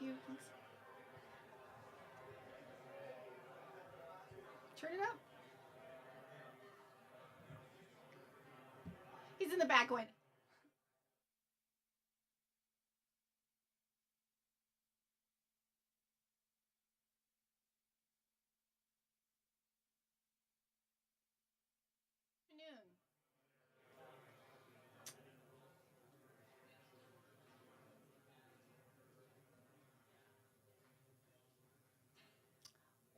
you turn it up. He's in the back going. Afternoon.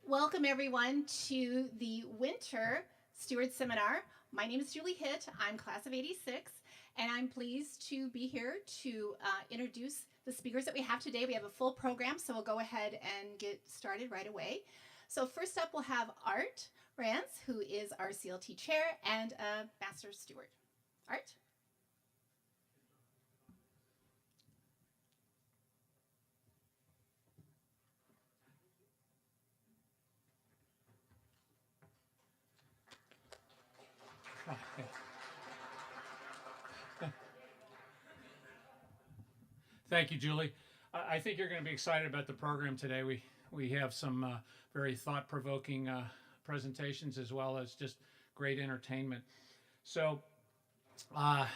Welcome, everyone, to the Winter Steward Seminar. My name is Julie Hitt. I'm class of 86, and I'm pleased to be here to introduce the speakers that we have today. We have a full program, so we'll go ahead and get started right away. So first up, we'll have Art Rance, who is our CLT chair and a master steward. Art? Thank you, Julie. I think you're going to be excited about the program today. We have some very thought-provoking presentations as well as just great entertainment. So I'm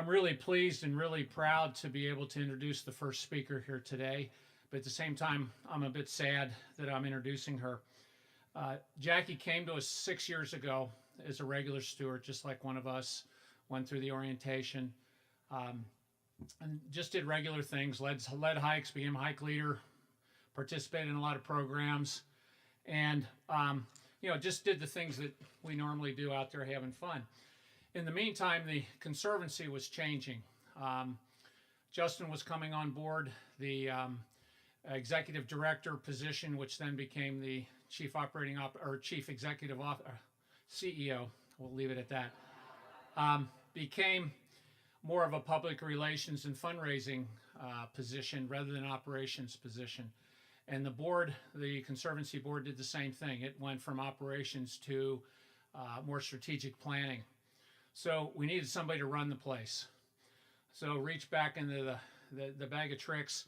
really pleased and really proud to be able to introduce the first speaker here today. But at the same time, I'm a bit sad that I'm introducing her. Jackie came to us 6 years ago as a regular steward, just like one of us, went through the orientation, and just did regular things, led hikes, became a hike leader, participated in a lot of programs, and just did the things that we normally do out there having fun. In the meantime, the Conservancy was changing. Justin was coming on board, the executive director position, which then became the chief executive CEO. We'll leave it at that. Became more of a public relations and fundraising position rather than operations position. And the Conservancy board did the same thing. It went from operations to more strategic planning. So we needed somebody to run the place. So reached back into the bag of tricks,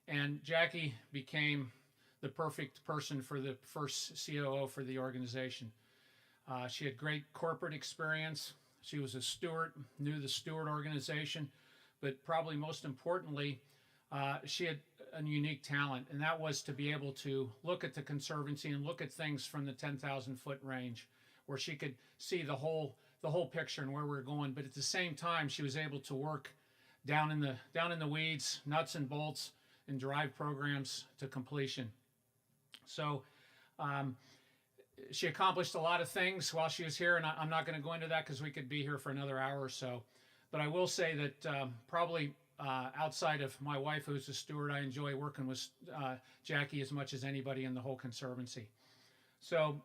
and Jackie became the perfect person for the first COO for the organization. She had great corporate experience. She was a steward, knew the steward organization, but probably most importantly, she had a unique talent, and that was to be able to look at the Conservancy and look at things from the 10,000-foot range, where she could see the whole picture and where we're going. But at the same time, she was able to work down in the weeds, nuts and bolts, and drive programs to completion. So she accomplished a lot of things while she was here, and I'm not going to go into that because we could be here for another hour or so. But I will say that probably outside of my wife, who's a steward, I enjoy working with Jackie as much as anybody in the whole Conservancy. So,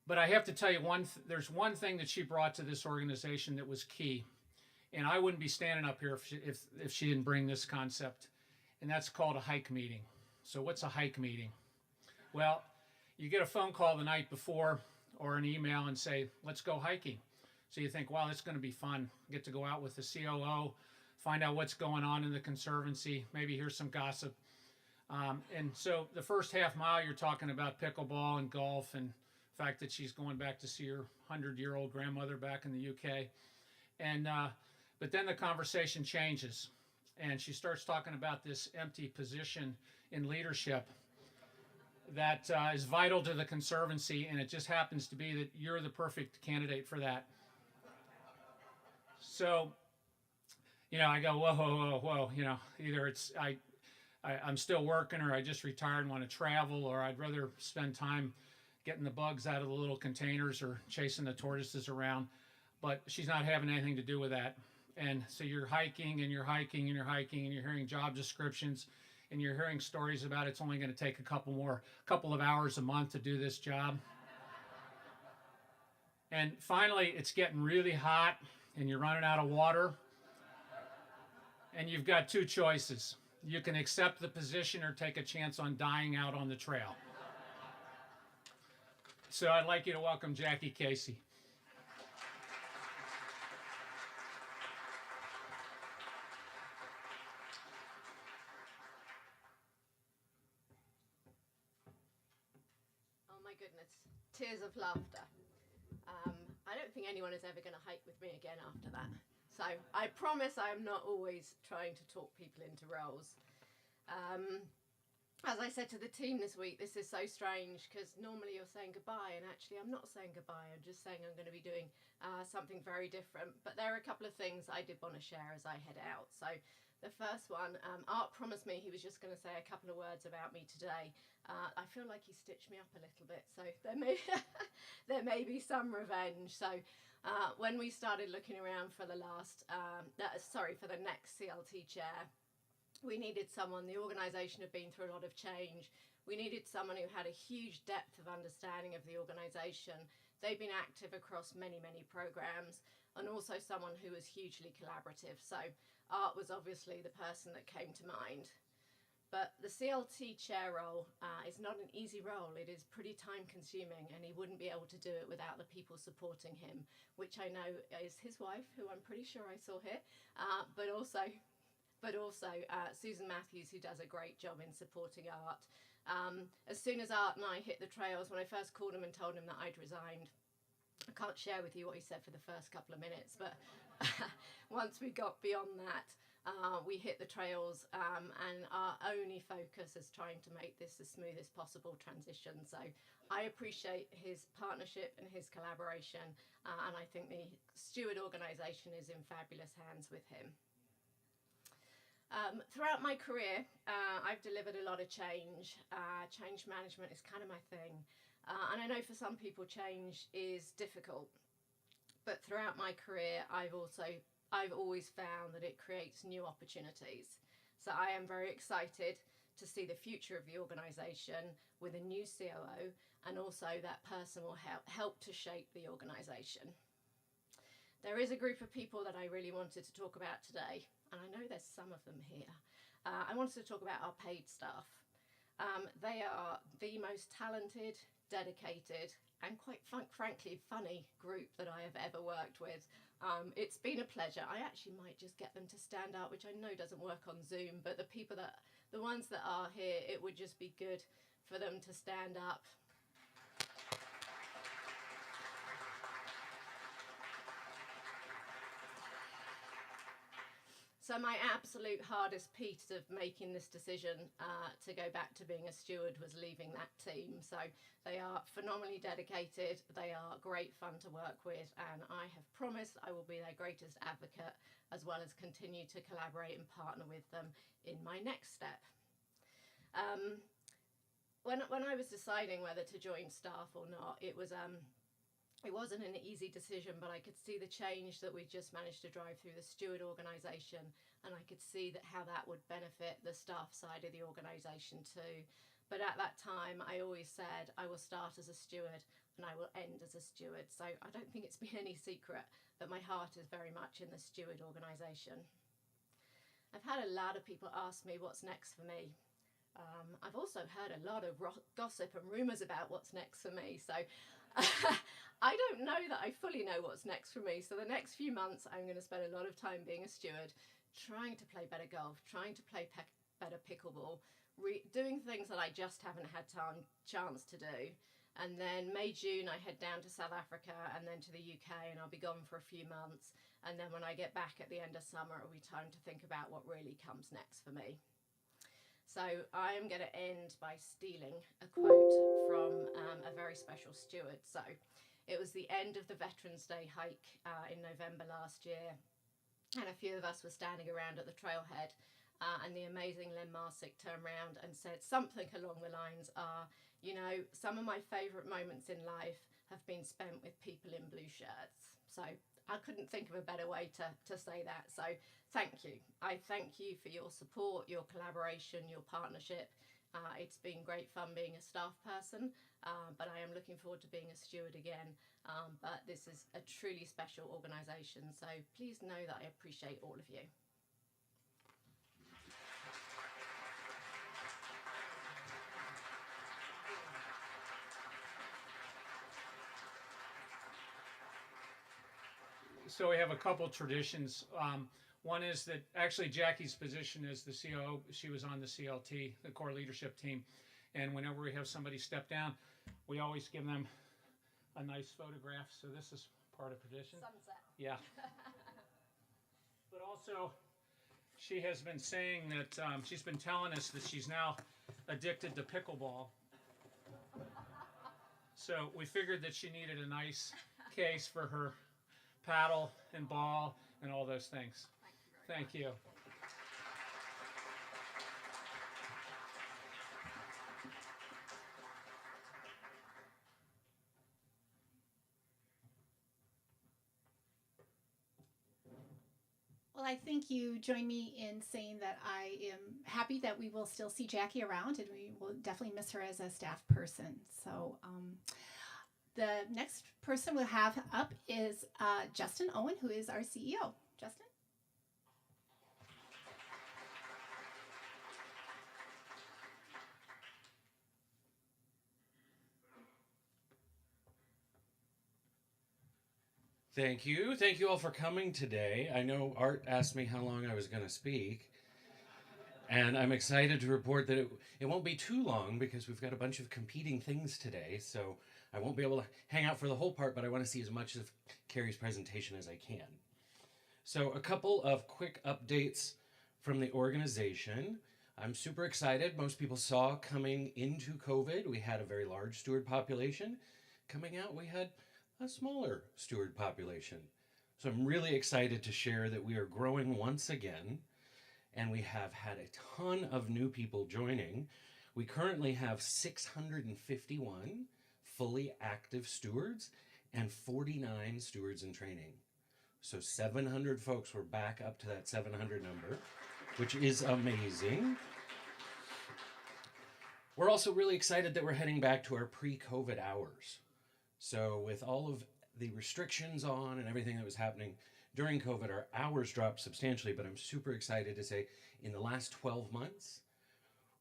but I have to tell you, there's one thing that she brought to this organization that was key, and I wouldn't be standing up here if she didn't bring this concept, and that's called a hike meeting. So what's a hike meeting? Well, you get a phone call the night before or an email and say, let's go hiking. So you think, wow, it's going to be fun. Get to go out with the COO, find out what's going on in the Conservancy, maybe hear some gossip. And so the first half mile, you're talking about pickleball and golf and the fact that she's going back to see her 100-year-old grandmother back in the UK. And but then the conversation changes, and she starts talking about this empty position in leadership that is vital to the Conservancy, and it just happens to be that you're the perfect candidate for that. So, I go, whoa, either it's I'm still working, or I just retired and want to travel, or I'd rather spend time getting the bugs out of the little containers or chasing the tortoises around. But she's not having anything to do with that. And so you're hiking and you're hiking and you're hiking and you're hearing job descriptions and you're hearing stories about it's only going to take a couple of hours a month to do this job. And finally, it's getting really hot and you're running out of water. And you've got two choices. You can accept the position or take a chance on dying out on the trail. So I'd like you to welcome Jackie Casey. my goodness, tears of laughter. I don't think anyone is ever going to hike with me again after that. So I promise I am not always trying to talk people into roles. As I said to the team this week, this is so strange because normally you're saying goodbye, and actually I'm not saying goodbye. I'm just saying I'm going to be doing something very different. But there are a couple of things I did want to share as I head out. So the first one, Art promised me he was just going to say a couple of words about me today. I feel like he stitched me up a little bit, so there may there may be some revenge. So when we started looking around for the for the next CLT chair, we needed someone. The organisation had been through a lot of change. We needed someone who had a huge depth of understanding of the organisation. They've been active across many, many programmes, and also someone who was hugely collaborative. So Art was obviously the person that came to mind. But the CLT chair role is not an easy role. It is pretty time consuming, and he wouldn't be able to do it without the people supporting him, which I know is his wife, who I'm pretty sure I saw here, but also Susan Matthews, who does a great job in supporting Art. As soon as Art and I hit the trails, when I first called him and told him that I'd resigned, I can't share with you what he said for the first couple of minutes, but once we got beyond that, we hit the trails, and our only focus is trying to make this as smooth as possible transition. So I appreciate his partnership and his collaboration, and I think the Steward organisation is in fabulous hands with him. Throughout my career, I've delivered a lot of change. Change management is kind of my thing. And I know for some people change is difficult. But throughout my career, I've always found that it creates new opportunities. So I am very excited to see the future of the organisation with a new COO, and also that person will help to shape the organisation. There is a group of people that I really wanted to talk about today, and I know there's some of them here. I wanted to talk about our paid staff. They are the most talented, dedicated, and quite frankly funny group that I have ever worked with. It's been a pleasure. I actually might just get them to stand up, which I know doesn't work on Zoom, but the ones that are here, it would just be good for them to stand up. So my absolute hardest piece of making this decision to go back to being a steward was leaving that team. So they are phenomenally dedicated, they are great fun to work with, and I have promised I will be their greatest advocate, as well as continue to collaborate and partner with them in my next step. When I was deciding whether to join staff or not, it wasn't an easy decision, but I could see the change that we just managed to drive through the Steward organisation, and I could see how that would benefit the staff side of the organisation too. But at that time, I always said I will start as a steward and I will end as a steward. So I don't think it's been any secret that my heart is very much in the Steward organisation. I've had a lot of people ask me what's next for me. I've also heard a lot of gossip and rumours about what's next for me. So I don't know that I fully know what's next for me. So the next few months, I'm going to spend a lot of time being a steward, trying to play better golf, trying to play better pickleball, doing things that I just haven't had chance to do. And then May, June, I head down to South Africa and then to the UK, and I'll be gone for a few months. And then when I get back at the end of summer, it'll be time to think about what really comes next for me. So I am going to end by stealing a quote from a very special steward. So it was the end of the Veterans Day hike in November last year, and a few of us were standing around at the trailhead, and the amazing Len Marsick turned around and said something along the lines are, you know, some of my favourite moments in life have been spent with people in blue shirts. So I couldn't think of a better way to say that. So thank you. I thank you for your support, your collaboration, your partnership. It's been great fun being a staff person, but I am looking forward to being a steward again. But this is a truly special organisation, so please know that I appreciate all of you. So we have a couple traditions. One is that actually Jackie's position as the COO, she was on the CLT, the core leadership team. And whenever we have somebody step down, we always give them a nice photograph. So this is part of tradition. Sunset. Yeah. But also, she has been saying that she's been telling us that she's now addicted to pickleball. So we figured that she needed a nice case for her paddle and ball and all those things. Thank you. Well, I think you join me in saying that I am happy that we will still see Jackie around, and we will definitely miss her as a staff person. So the next person we'll have up is Justin Owen, who is our CEO. Justin? Thank you. Thank you all for coming today. I know Art asked me how long I was going to speak. And I'm excited to report that it won't be too long because we've got a bunch of competing things today. So I won't be able to hang out for the whole part, but I want to see as much of Carrie's presentation as I can. So a couple of quick updates from the organization. I'm super excited. Most people saw coming into COVID, we had a very large steward population. Coming out, we had a smaller steward population. So I'm really excited to share that we are growing once again, and we have had a ton of new people joining. We currently have 651 fully active stewards and 49 stewards in training. So 700 folks, we're back up to that 700 number, which is amazing. We're also really excited that we're heading back to our pre-COVID hours. So with all of the restrictions on and everything that was happening during COVID, our hours dropped substantially, but I'm super excited to say in the last 12 months,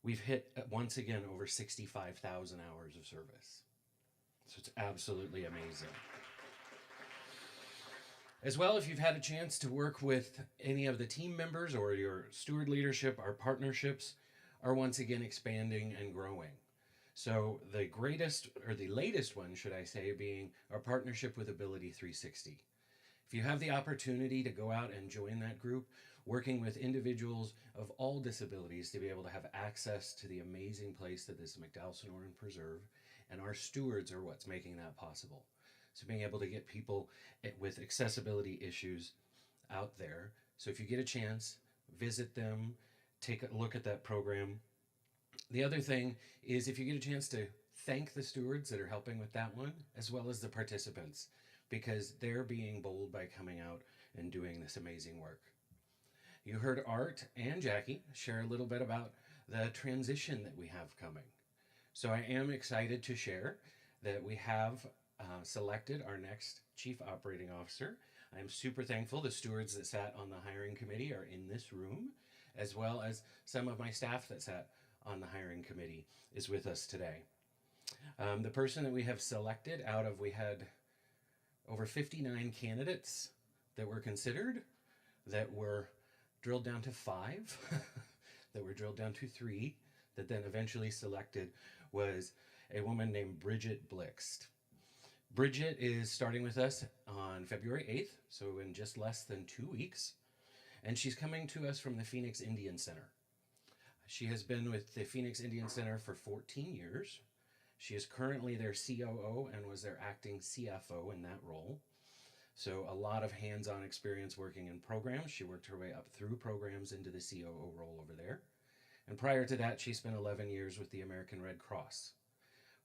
we've hit once again over 65,000 hours of service. So it's absolutely amazing. As well, if you've had a chance to work with any of the team members or your steward leadership, our partnerships are once again expanding and growing. So the greatest, or the latest one, should I say, being our partnership with Ability 360. If you have the opportunity to go out and join that group, working with individuals of all disabilities to be able to have access to the amazing place that is McDowell Sonoran Preserve, and our stewards are what's making that possible. So being able to get people with accessibility issues out there. So if you get a chance, visit them, take a look at that program. The other thing is if you get a chance to thank the stewards that are helping with that one, as well as the participants, because they're being bold by coming out and doing this amazing work. You heard Art and Jackie share a little bit about the transition that we have coming. So I am excited to share that we have selected our next Chief Operating Officer. I'm super thankful the stewards that sat on the hiring committee are in this room, as well as some of my staff that sat on the hiring committee is with us today. The person that we have selected out of, we had over 59 candidates that were considered, that were drilled down to 5, that were drilled down to 3, that then eventually selected was a woman named Bridget Blixt. Bridget is starting with us on February 8th, so in just less than 2 weeks, and she's coming to us from the Phoenix Indian Center. She has been with the Phoenix Indian Center for 14 years. She is currently their COO and was their acting CFO in that role. So a lot of hands-on experience working in programs. She worked her way up through programs into the COO role over there. And prior to that, she spent 11 years with the American Red Cross,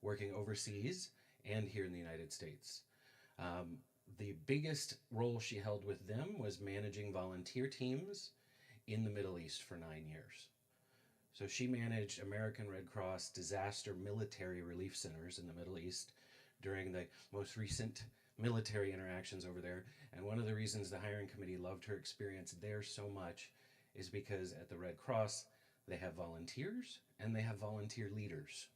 working overseas and here in the United States. The biggest role she held with them was managing volunteer teams in the Middle East for 9 years. So she managed American Red Cross disaster military relief centers in the Middle East during the most recent military interactions over there. And one of the reasons the hiring committee loved her experience there so much is because at the Red Cross, they have volunteers and they have volunteer leaders.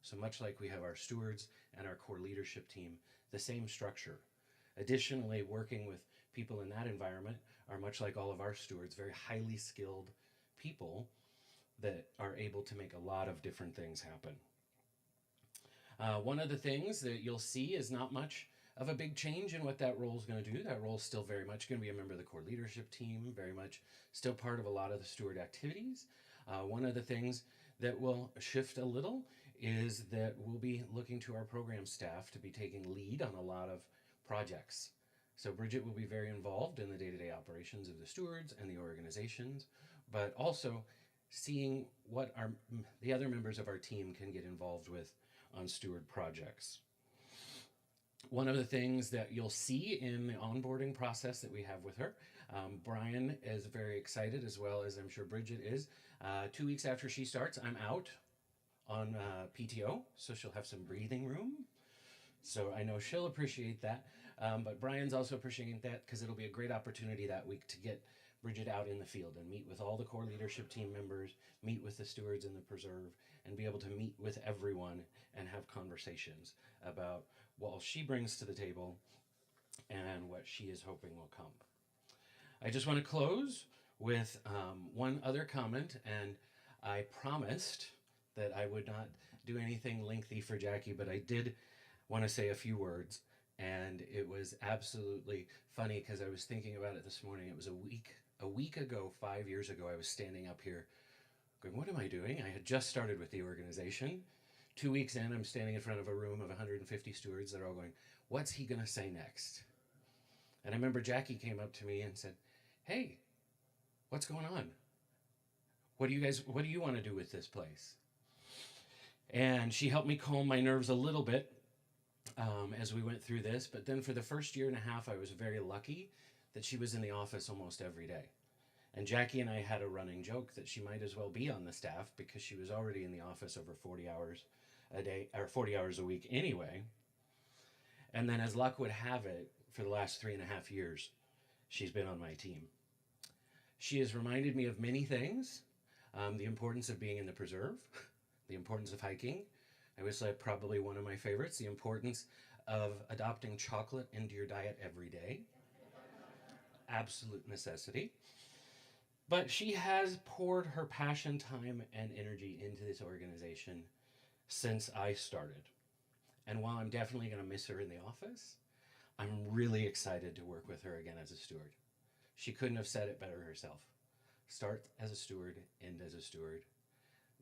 So much like we have our stewards and our core leadership team, the same structure. Additionally, working with people in that environment are much like all of our stewards, very highly skilled people that are able to make a lot of different things happen. One of the things that you'll see is not much of a big change in what that role is going to do. That role is still very much going to be a member of the core leadership team, very much still part of a lot of the steward activities. One of the things that will shift a little is that we'll be looking to our program staff to be taking lead on a lot of projects. So Bridget will be very involved in the day-to-day operations of the stewards and the organizations, but also seeing what the other members of our team can get involved with on steward projects. One of the things that you'll see in the onboarding process that we have with her, Brian is very excited, as well as I'm sure Bridget is. 2 weeks after she starts, I'm out on PTO, so she'll have some breathing room. So I know she'll appreciate that, but Brian's also appreciating that because it'll be a great opportunity that week to get Bridget out in the field and meet with all the core leadership team members, meet with the stewards in the preserve, and be able to meet with everyone and have conversations about what she brings to the table and what she is hoping will come. I just want to close with one other comment, and I promised that I would not do anything lengthy for Jackie, but I did want to say a few words, and it was absolutely funny because I was thinking about it this morning. It was a week ago, 5 years ago, I was standing up here going, what am I doing? I had just started with the organization. 2 weeks in, I'm standing in front of a room of 150 stewards that are all going, what's he going to say next? And I remember Jackie came up to me and said, hey, what's going on? What do you want to do with this place? And she helped me calm my nerves a little bit as we went through this. But then for the first year and a half, I was very lucky that she was in the office almost every day. And Jackie and I had a running joke that she might as well be on the staff because she was already in the office over 40 hours a day, or 40 hours a week anyway. And then as luck would have it, for the last 3.5 years, she's been on my team. She has reminded me of many things, the importance of being in the preserve, the importance of hiking. I would say probably one of my favorites, the importance of adopting chocolate into your diet every day. Absolute necessity. But she has poured her passion, time, and energy into this organization since I started. And while I'm definitely going to miss her in the office, I'm really excited to work with her again as a steward. She couldn't have said it better herself. Start as a steward, end as a steward.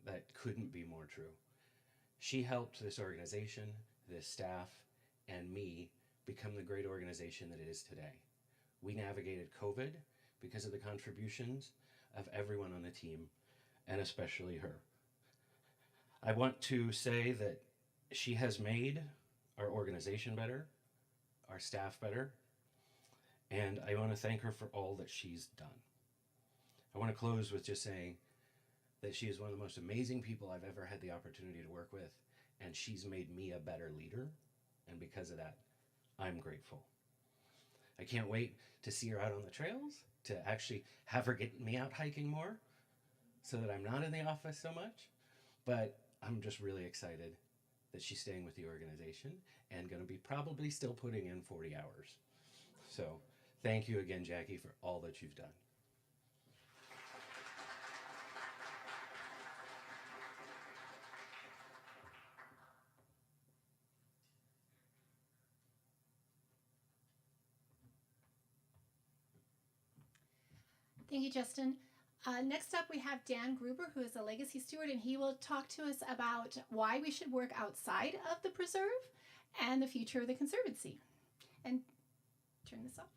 That couldn't be more true. She helped this organization, this staff, and me become the great organization that it is today. We navigated COVID because of the contributions of everyone on the team, and especially her. I want to say that she has made our organization better, our staff better, and I want to thank her for all that she's done. I want to close with just saying that she is one of the most amazing people I've ever had the opportunity to work with, and she's made me a better leader, and because of that, I'm grateful. I can't wait to see her out on the trails, to actually have her get me out hiking more so that I'm not in the office so much, but I'm just really excited that she's staying with the organization and going to be probably still putting in 40 hours. So thank you again, Jackie, for all that you've done. Thank you, Justin. Next up, we have Dan Gruber, who is a legacy steward, and he will talk to us about why we should work outside of the preserve and the future of the Conservancy. And turn this off.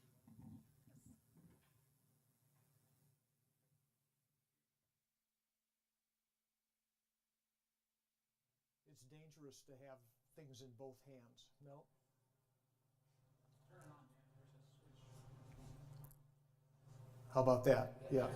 It's dangerous to have things in both hands, no? Turn it on, Dan. There's a switch. How about that? Yeah.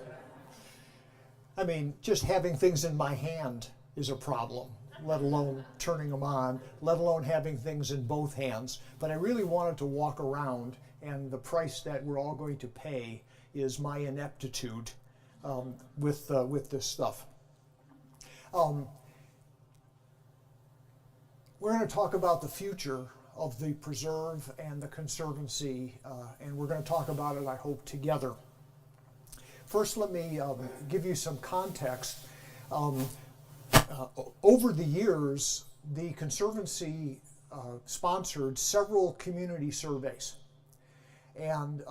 I mean, just having things in my hand is a problem, let alone turning them on, let alone having things in both hands. But I really wanted to walk around, and the price that we're all going to pay is my ineptitude with this stuff. We're going to talk about the future of the preserve and the Conservancy, and we're going to talk about it, I hope, together. First, let me give you some context. Over the years, the Conservancy sponsored several community surveys, and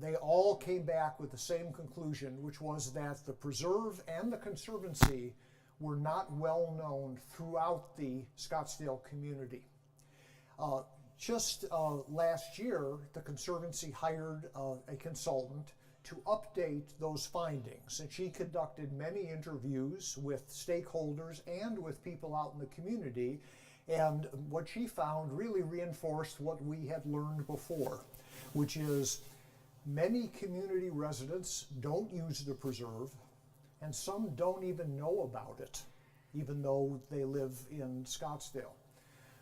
they all came back with the same conclusion, which was that the preserve and the Conservancy were not well known throughout the Scottsdale community. Just last year, the Conservancy hired a consultant to update those findings, and she conducted many interviews with stakeholders and with people out in the community, and what she found really reinforced what we had learned before, which is many community residents don't use the preserve, and some don't even know about it, even though they live in Scottsdale.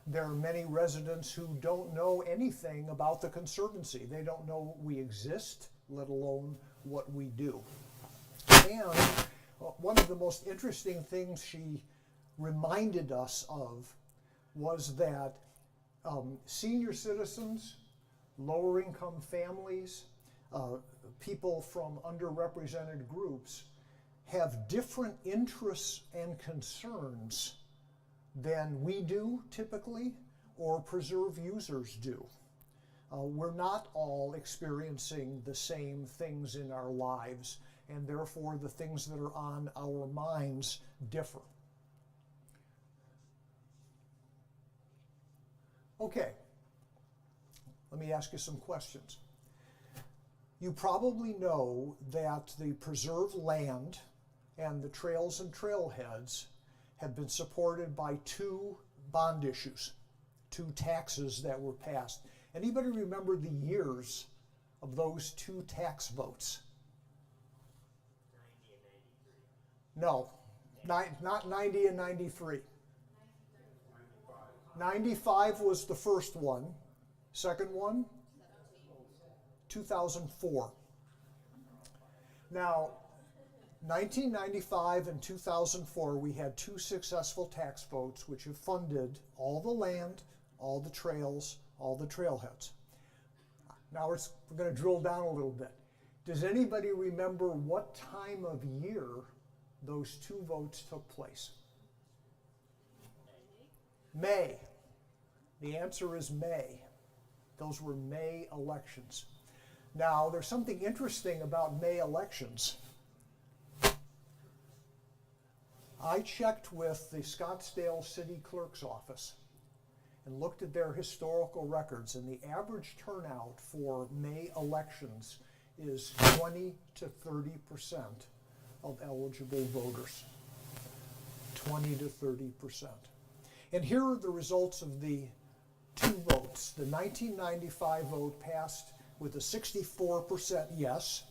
There are many residents who don't know anything about the Conservancy. They don't know we exist, let alone what we do. And one of the most interesting things she reminded us of was that senior citizens, lower income families, people from underrepresented groups have different interests and concerns than we do typically, or preserve users do. We're not all experiencing the same things in our lives, and therefore the things that are on our minds differ. Okay, let me ask you some questions. You probably know that the preserved land and the trails and trailheads have been supported by two bond issues, two taxes that were passed. Anybody remember the years of those two tax votes? 90 and 93. No, not 90 and 93. 95 was the first one. Second one? 2004. Now, 1995 and 2004, we had two successful tax votes which have funded all the land, all the trails, all the trailheads. Now we're going to drill down a little bit. Does anybody remember what time of year those two votes took place? May. The answer is May. Those were May elections. Now, there's something interesting about May elections. I checked with the Scottsdale City Clerk's office and looked at their historical records, and the average turnout for May elections is 20 to 30% of eligible voters. 20 to 30%. And here are the results of the two votes. The 1995 vote passed with a 64% yes,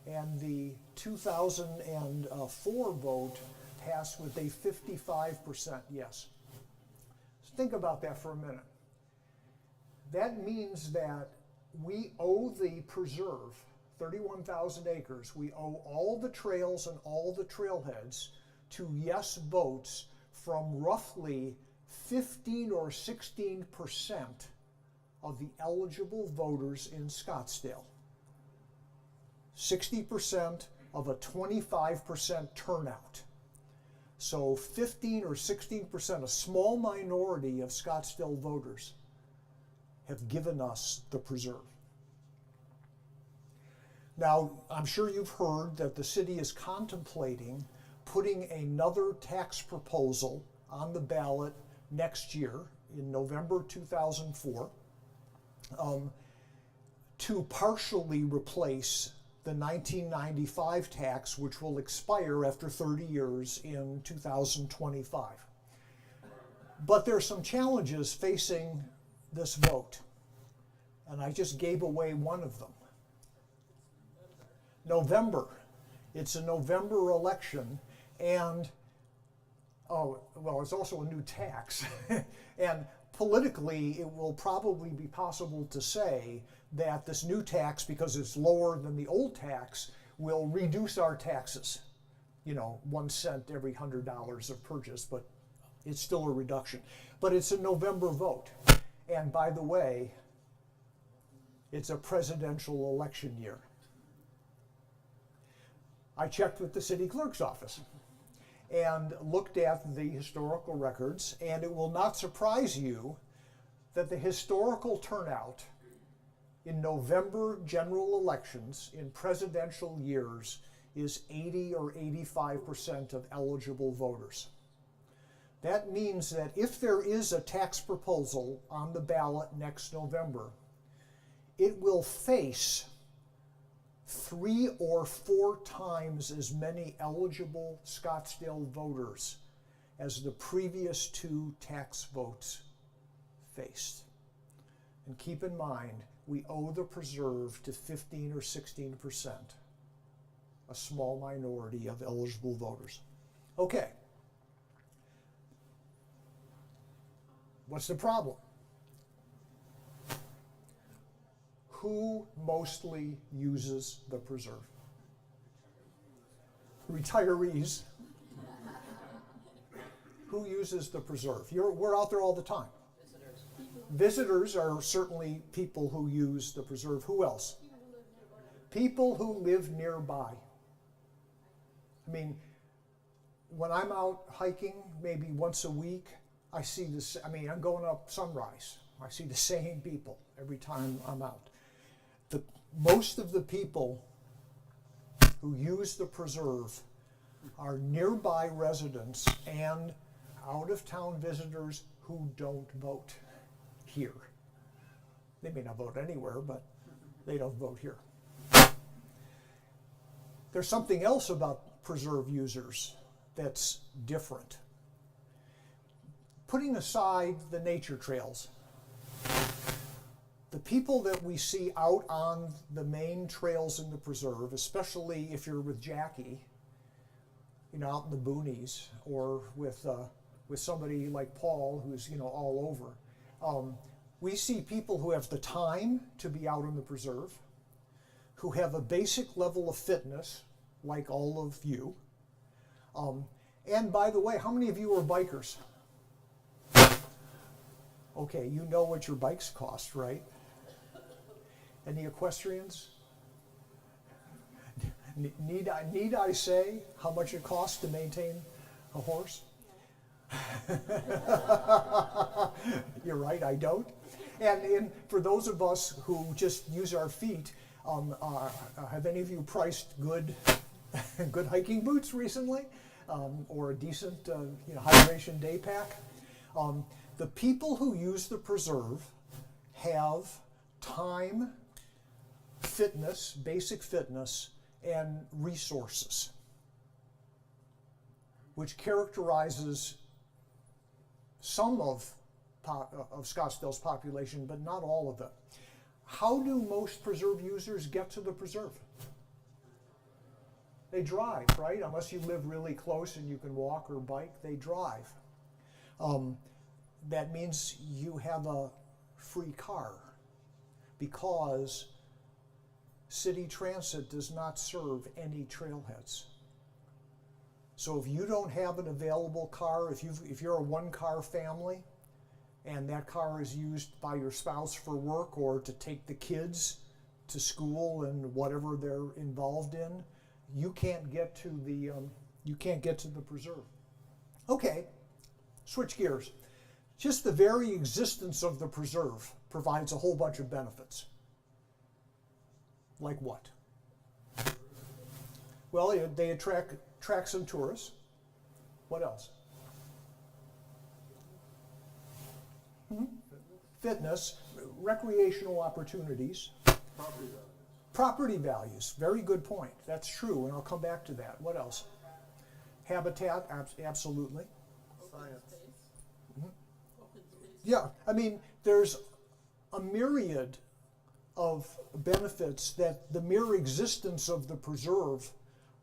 and the 2004 vote passed with a 55% yes. So think about that for a minute. That means that we owe the preserve, 31,000 acres, we owe all the trails and all the trailheads to yes votes from roughly 15 or 16% of the eligible voters in Scottsdale. 60% of a 25% turnout. So 15 or 16%, a small minority of Scottsdale voters have given us the preserve. Now, I'm sure you've heard that the city is contemplating putting another tax proposal on the ballot next year in November 2004 to partially replace the 1995 tax, which will expire after 30 years in 2025. But there are some challenges facing this vote, and I just gave away one of them. November. It's a November election, and it's also a new tax. And politically, it will probably be possible to say that this new tax, because it's lower than the old tax, will reduce our taxes. 1 cent every $100 of purchase, but it's still a reduction. But it's a November vote. And by the way, it's a presidential election year. I checked with the city clerk's office. and looked at the historical records, and it will not surprise you that the historical turnout in November general elections in presidential years is 80 or 85% of eligible voters. That means that if there is a tax proposal on the ballot next November, it will face 3 or 4 times as many eligible Scottsdale voters as the previous 2 tax votes faced. And keep in mind, we owe the preserve to 15 or 16%, a small minority of eligible voters. Okay. What's the problem? Who mostly uses the preserve? Retirees. Who uses the preserve? We're out there all the time. Visitors are certainly people who use the preserve. Who else? People who live nearby. I mean, when I'm out hiking, maybe once a week, I see this. I mean, I'm going up Sunrise. I see the same people every time I'm out. Most of the people who use the preserve are nearby residents and out-of-town visitors who don't vote here. They may not vote anywhere, but they don't vote here. There's something else about preserve users that's different. Putting aside the nature trails, the people that we see out on the main trails in the preserve, especially if you're with Jackie, out in the boonies, or with somebody like Paul, who's all over, we see people who have the time to be out in the preserve, who have a basic level of fitness, like all of you. And by the way, how many of you are bikers? Okay, you know what your bikes cost, right? Any equestrians? Need I say how much it costs to maintain a horse? You're right, I don't. And for those of us who just use our feet, have any of you priced good hiking boots recently, or a decent hydration day pack? The people who use the preserve have time, fitness, basic fitness, and resources, which characterizes some of Scottsdale's population, but not all of it. How do most preserve users get to the preserve? They drive, right? Unless you live really close and you can walk or bike, they drive. That means you have a free car, because city transit does not serve any trailheads. So if you don't have an available car, if you're a one-car family and that car is used by your spouse for work or to take the kids to school and whatever they're involved in, you can't get to the preserve. Okay, switch gears. Just the very existence of the preserve provides a whole bunch of benefits. Like what? Well, they attract some tourists. What else? Fitness, recreational opportunities. Property values. Very good point. That's true, and I'll come back to that. What else? Habitat, absolutely. Yeah, I mean, there's a myriad of benefits that the mere existence of the preserve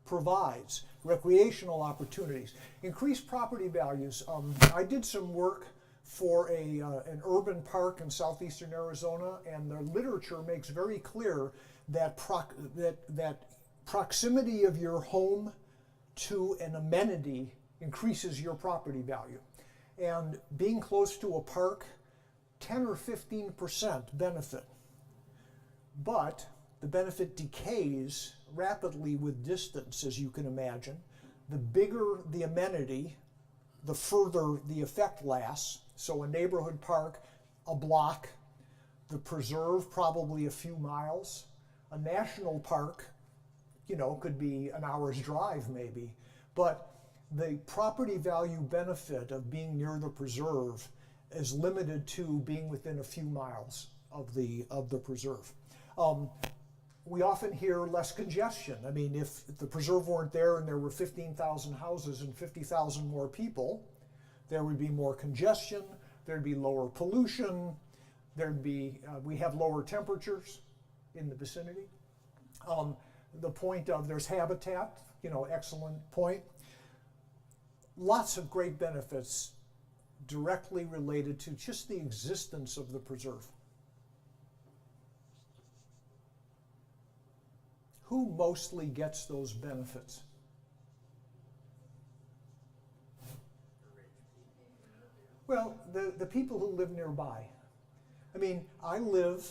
provides. Recreational opportunities, increased property values. I did some work for an urban park in southeastern Arizona, and the literature makes very clear that proximity of your home to an amenity increases your property value. And being close to a park, 10 or 15% benefit. But the benefit decays rapidly with distance, as you can imagine. the bigger the amenity, the further the effect lasts. So a neighborhood park, a block, the preserve probably a few miles. A national park, could be an hour's drive maybe. But the property value benefit of being near the preserve is limited to being within a few miles of the preserve. We often hear less congestion. I mean, if the preserve weren't there and there were 15,000 houses and 50,000 more people, there would be more congestion, there'd be lower pollution, we have lower temperatures in the vicinity. The point of there's habitat, excellent point. Lots of great benefits directly related to just the existence of the preserve. Who mostly gets those benefits? Well, the people who live nearby. I mean, I live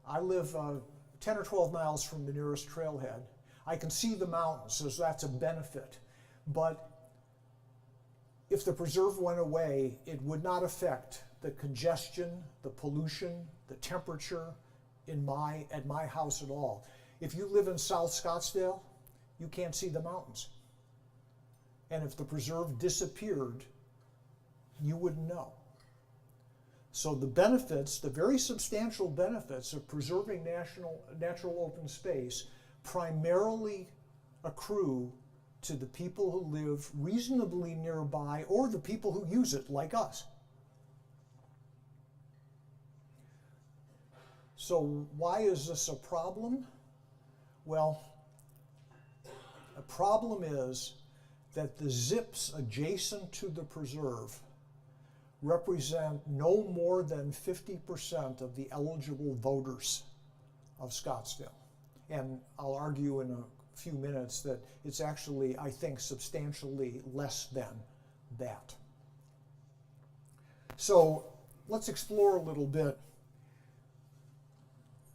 10 or 12 miles from the nearest trailhead. I can see the mountains, so that's a benefit. But if the preserve went away, it would not affect the congestion, the pollution, the temperature at my house at all. If you live in South Scottsdale, you can't see the mountains. And if the preserve disappeared, you wouldn't know. So the benefits, the very substantial benefits of preserving natural open space primarily accrue to the people who live reasonably nearby or the people who use it, like us. So why is this a problem? Well, a problem is that the zips adjacent to the preserve represent no more than 50% of the eligible voters of Scottsdale. And I'll argue in a few minutes that it's actually, I think, substantially less than that. So let's explore a little bit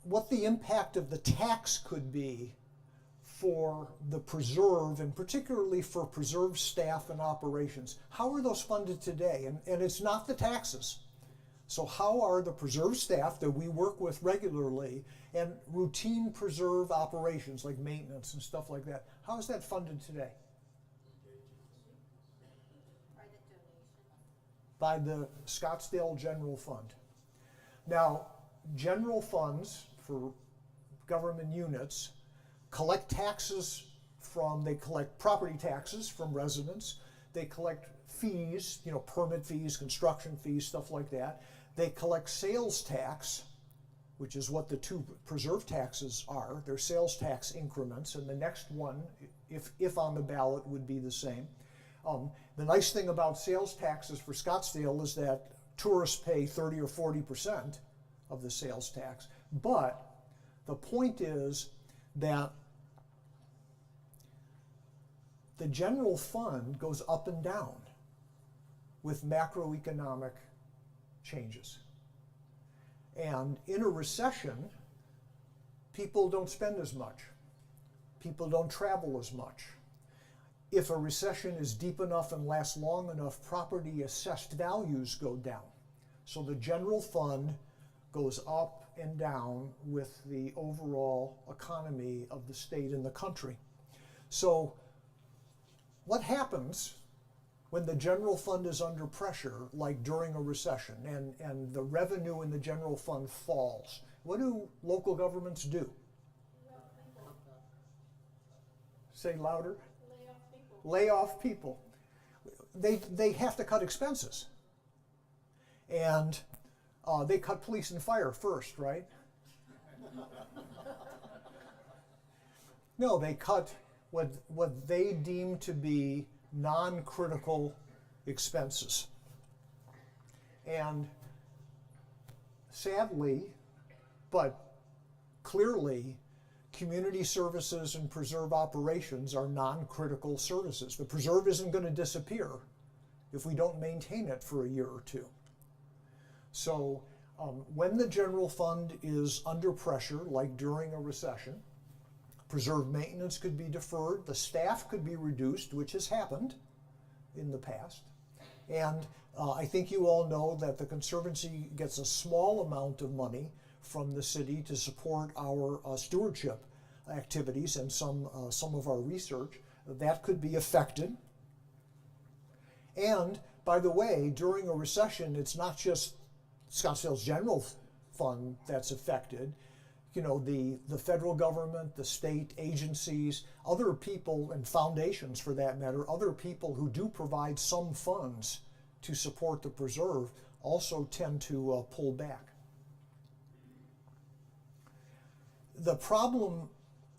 what the impact of the tax could be for the preserve, and particularly for preserve staff and operations. How are those funded today? And it's not the taxes. So how are the preserve staff that we work with regularly and routine preserve operations like maintenance and stuff like that, how is that funded today? By the Scottsdale General Fund. Now, general funds for government units collect taxes they collect property taxes from residents. They collect fees, permit fees, construction fees, stuff like that. They collect sales tax, which is what the two preserve taxes are. They're sales tax increments, and the next one, if on the ballot, would be the same. The nice thing about sales taxes for Scottsdale is that tourists pay 30 or 40% of the sales tax. But the point is that the general fund goes up and down with macroeconomic changes. And in a recession, people don't spend as much. People don't travel as much. If a recession is deep enough and lasts long enough, property assessed values go down. So the general fund goes up and down with the overall economy of the state and the country. So what happens when the general fund is under pressure, like during a recession, and the revenue in the general fund falls? What do local governments do? Say louder. Lay off people. They have to cut expenses. And they cut police and fire first, right? No, they cut what they deem to be non-critical expenses. And sadly, but clearly, community services and preserve operations are non-critical services. The preserve isn't going to disappear if we don't maintain it for a year or two. So when the general fund is under pressure, like during a recession, Preserve maintenance could be deferred. The staff could be reduced, which has happened in the past. And I think you all know that the Conservancy gets a small amount of money from the city to support our stewardship activities and some of our research. That could be affected. And by the way, during a recession, it's not just Scottsdale's general fund that's affected. You know, the federal government, the state agencies, other people, and foundations for that matter, other people who do provide some funds to support the preserve also tend to pull back. The problem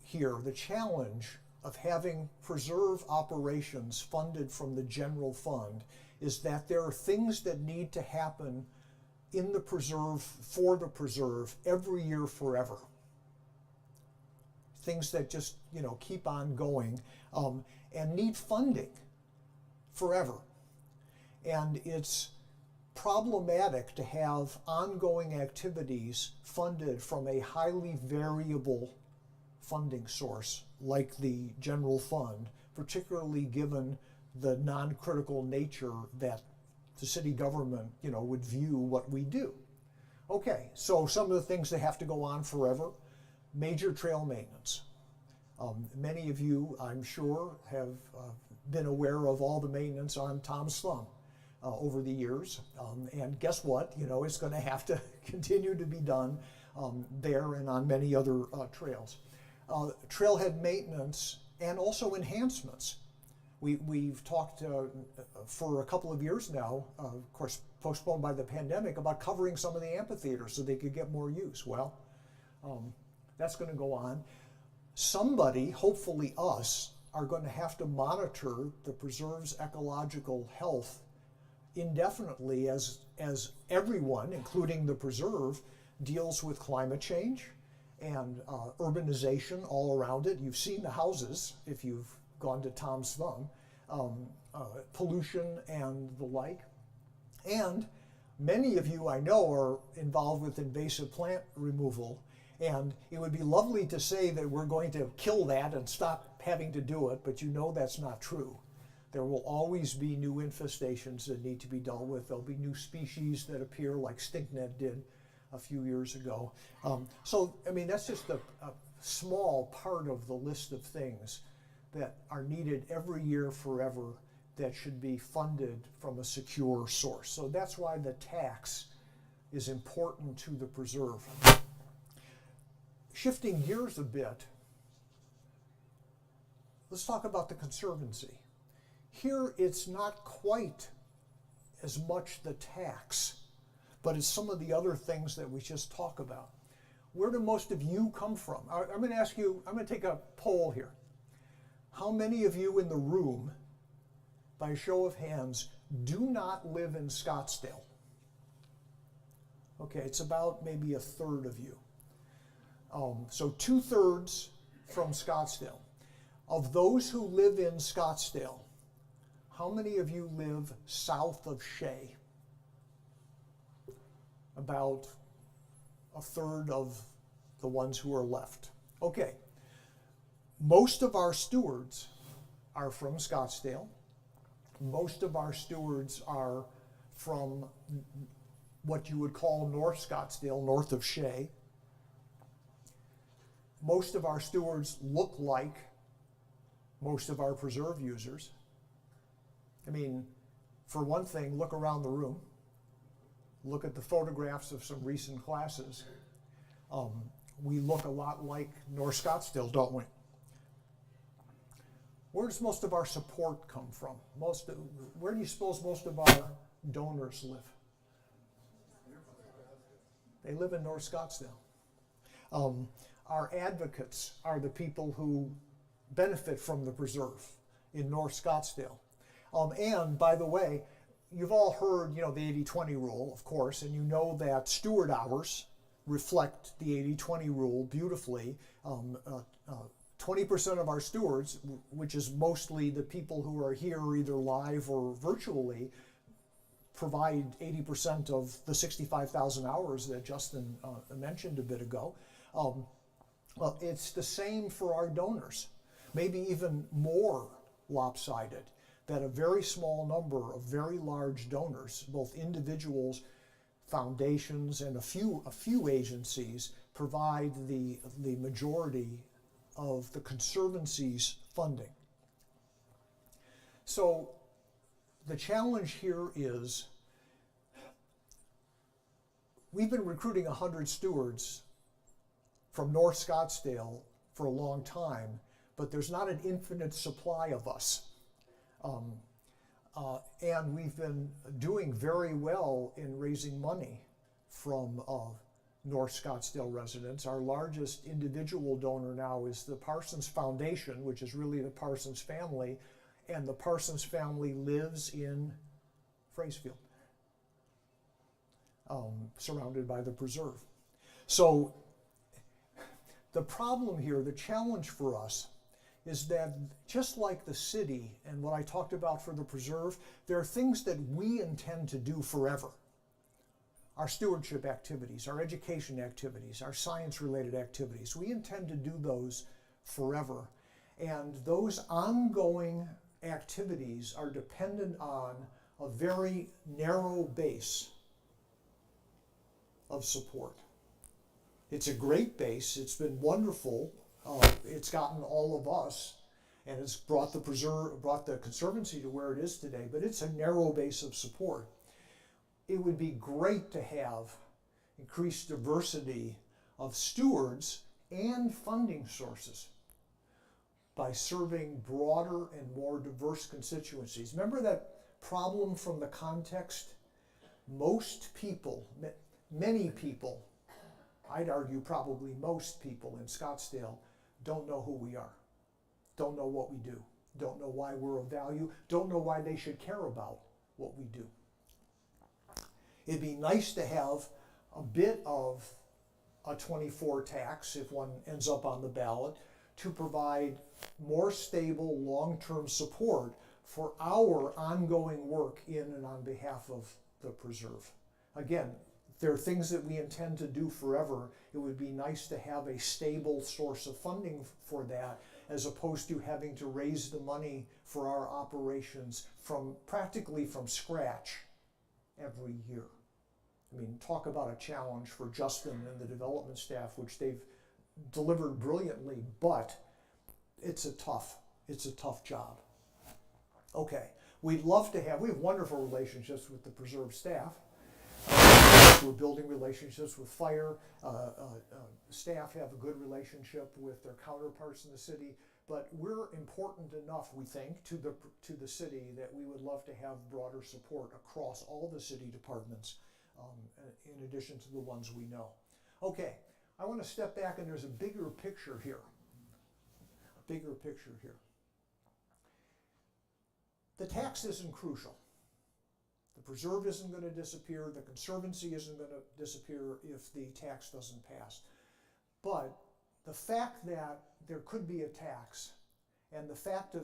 here, the challenge of having preserve operations funded from the general fund is that there are things that need to happen in the preserve, for the preserve, every year forever. Things that just, you know, keep on going and need funding forever. And it's problematic to have ongoing activities funded from a highly variable funding source like the general fund, particularly given the non-critical nature that the city government, you know, would view what we do. Okay, so some of the things that have to go on forever: major trail maintenance. Many of you, I'm sure, have been aware of all the maintenance on Tom's Thumb over the years. And guess what? You know, it's going to have to continue to be done there and on many other trails. Trailhead maintenance and also enhancements. We've talked for a couple of years now, of course postponed by the pandemic, about covering some of the amphitheaters so they could get more use. Well, that's going to go on. Somebody, hopefully us, are going to have to monitor the preserve's ecological health indefinitely as everyone, including the preserve, deals with climate change and urbanization all around it. You've seen the houses if you've gone to Tom's Thumb, pollution and the like. And many of you I know are involved with invasive plant removal, and it would be lovely to say that we're going to kill that and stop having to do it, but you know that's not true. There will always be new infestations that need to be dealt with. There'll be new species that appear, like stinknet did a few years ago. So, I mean, that's just a small part of the list of things that are needed every year forever that should be funded from a secure source. So that's why the tax is important to the preserve. Shifting gears a bit, let's talk about the Conservancy. Here it's not quite as much the tax, but it's some of the other things that we just talked about. Where do most of you come from? I'm going to ask you, I'm going to take a poll here. How many of you in the room, by a show of hands, do not live in Scottsdale? Okay, it's about maybe a third of you. So 2/3 from Scottsdale. Of those who live in Scottsdale, how many of you live south of Shea? About a third of the ones who are left. Okay. Most of our stewards are from Scottsdale. Most of our stewards are from what you would call North Scottsdale, north of Shea. Most of our stewards look like most of our preserve users. I mean, for one thing, look around the room. Look at the photographs of some recent classes. We look a lot like North Scottsdale, don't we? Where does most of our support come from? Where do you suppose most of our donors live? They live in North Scottsdale. Our advocates are the people who benefit from the preserve in North Scottsdale. And by the way, you've all heard, you know, the 80-20 rule, of course, and you know that steward hours reflect the 80-20 rule beautifully. 20% of our stewards, which is mostly the people who are here either live or virtually, provide 80% of the 65,000 hours that Justin mentioned a bit ago. Well, it's the same for our donors, maybe even more lopsided, that a very small number of very large donors, both individuals, foundations, and a few agencies provide the majority of the Conservancy's funding. So the challenge here is we've been recruiting 100 stewards from North Scottsdale for a long time, but there's not an infinite supply of us. And we've been doing very well in raising money from North Scottsdale residents. Our largest individual donor now is the Parsons Foundation, which is really the Parsons family, and the Parsons family lives in Fracefield, surrounded by the preserve. So the problem here, the challenge for us, is that just like the city and what I talked about for the preserve, there are things that we intend to do forever. Our stewardship activities, our education activities, our science-related activities, we intend to do those forever. And those ongoing activities are dependent on a very narrow base of support. It's a great base. It's been wonderful. It's gotten all of us, and it's brought the Conservancy to where it is today, but it's a narrow base of support. It would be great to have increased diversity of stewards and funding sources by serving broader and more diverse constituencies. Remember that problem from the context? Most people, many people, I'd argue probably most people in Scottsdale don't know who we are, don't know what we do, don't know why we're of value, don't know why they should care about what we do. It'd be nice to have a bit of a 24 tax, if one ends up on the ballot, to provide more stable long-term support for our ongoing work in and on behalf of the preserve. Again, there are things that we intend to do forever. It would be nice to have a stable source of funding for that, as opposed to having to raise the money for our operations practically from scratch every year. I mean, talk about a challenge for Justin and the development staff, which they've delivered brilliantly, but it's a tough job. Okay, we have wonderful relationships with the preserve staff. We're building relationships with fire. Staff have a good relationship with their counterparts in the city, but we're important enough, we think, to the city that we would love to have broader support across all the city departments, in addition to the ones we know. Okay, I want to step back, and there's a bigger picture here. The tax isn't crucial. The preserve isn't going to disappear. The Conservancy isn't going to disappear if the tax doesn't pass. But the fact that there could be a tax, and the fact of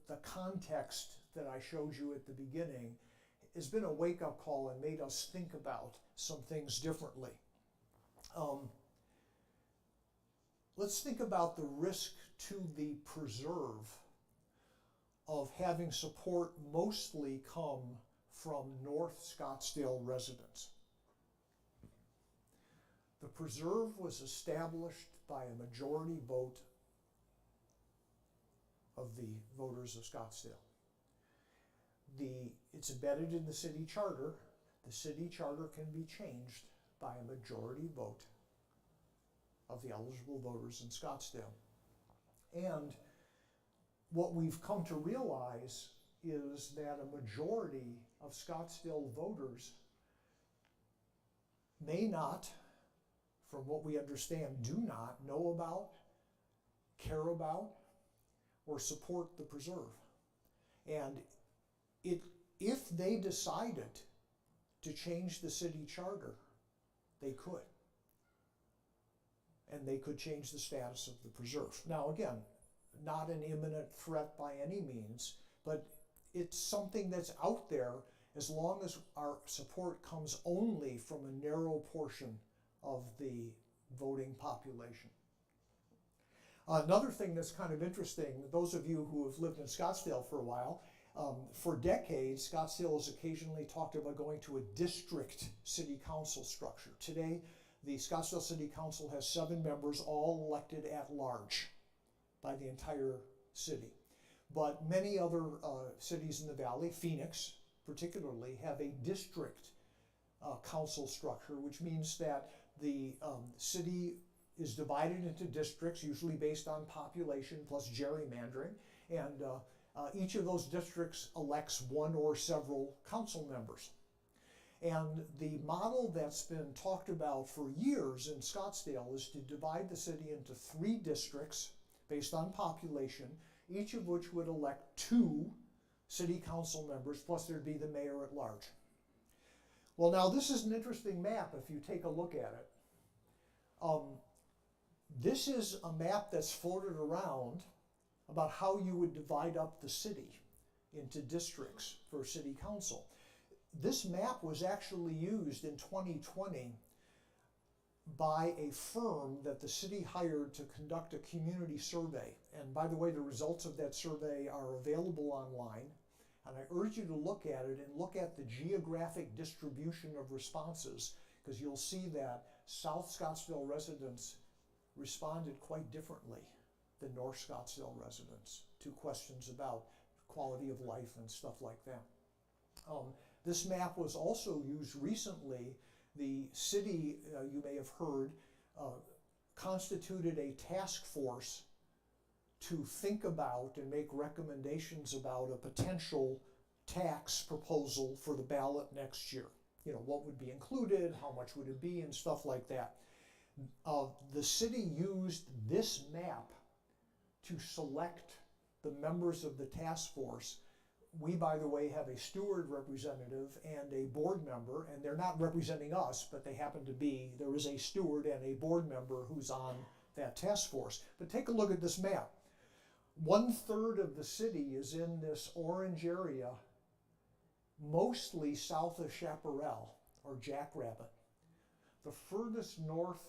the context that I showed you at the beginning, has been a wake-up call and made us think about some things differently. Let's think about the risk to the preserve of having support mostly come from North Scottsdale residents. The preserve was established by a majority vote of the voters of Scottsdale. It's embedded in the city charter. The city charter can be changed by a majority vote of the eligible voters in Scottsdale. And what we've come to realize is that a majority of Scottsdale voters may not, from what we understand, do not know about, care about, or support the preserve. And if they decided to change the city charter, they could. And they could change the status of the preserve. Now again, not an imminent threat by any means, but it's something that's out there as long as our support comes only from a narrow portion of the voting population. Another thing that's kind of interesting, those of you who have lived in Scottsdale for a while, for decades, Scottsdale has occasionally talked about going to a district city council structure. Today, the Scottsdale City Council has 7 members, all elected at large by the entire city. But many other cities in the valley, Phoenix particularly, have a district council structure, which means that the city is divided into districts, usually based on population plus gerrymandering, and each of those districts elects one or several council members. And the model that's been talked about for years in Scottsdale is to divide the city into 3 districts based on population, each of which would elect 2 city council members, plus there'd be the mayor at large. Well, now this is an interesting map if you take a look at it. This is a map that's floated around about how you would divide up the city into districts for city council. This map was actually used in 2020 by a firm that the city hired to conduct a community survey. And by the way, the results of that survey are available online. And I urge you to look at it and look at the geographic distribution of responses, because you'll see that South Scottsdale residents responded quite differently than North Scottsdale residents to questions about quality of life and stuff like that. This map was also used recently. The city, you may have heard, constituted a task force to think about and make recommendations about a potential tax proposal for the ballot next year. You know, what would be included, how much would it be, and stuff like that. The city used this map to select the members of the task force. We, by the way, have a steward representative and a board member, and they're not representing us, but they happen to be. There is a steward and a board member who's on that task force. But take a look at this map. 1/3 of the city is in this orange area, mostly south of Chaparral or Jackrabbit. The furthest north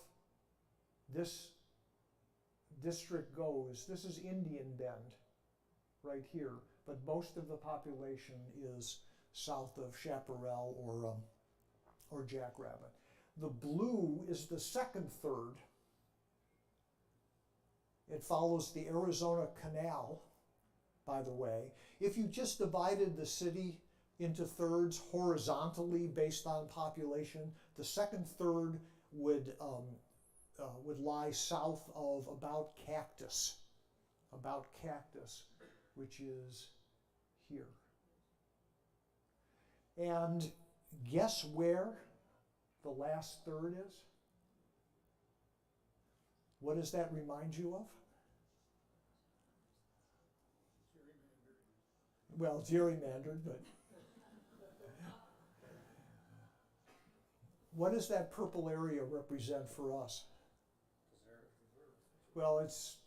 this district goes, this is Indian Bend right here, but most of the population is south of Chaparral or Jackrabbit. The blue is the second third. It follows the Arizona Canal, by the way. If you just divided the city into thirds horizontally based on population, the second third would lie south of about Cactus, which is here. And guess where the last third is? What does that remind you of? Well, gerrymandered, but what does that purple area represent for us? Well, it's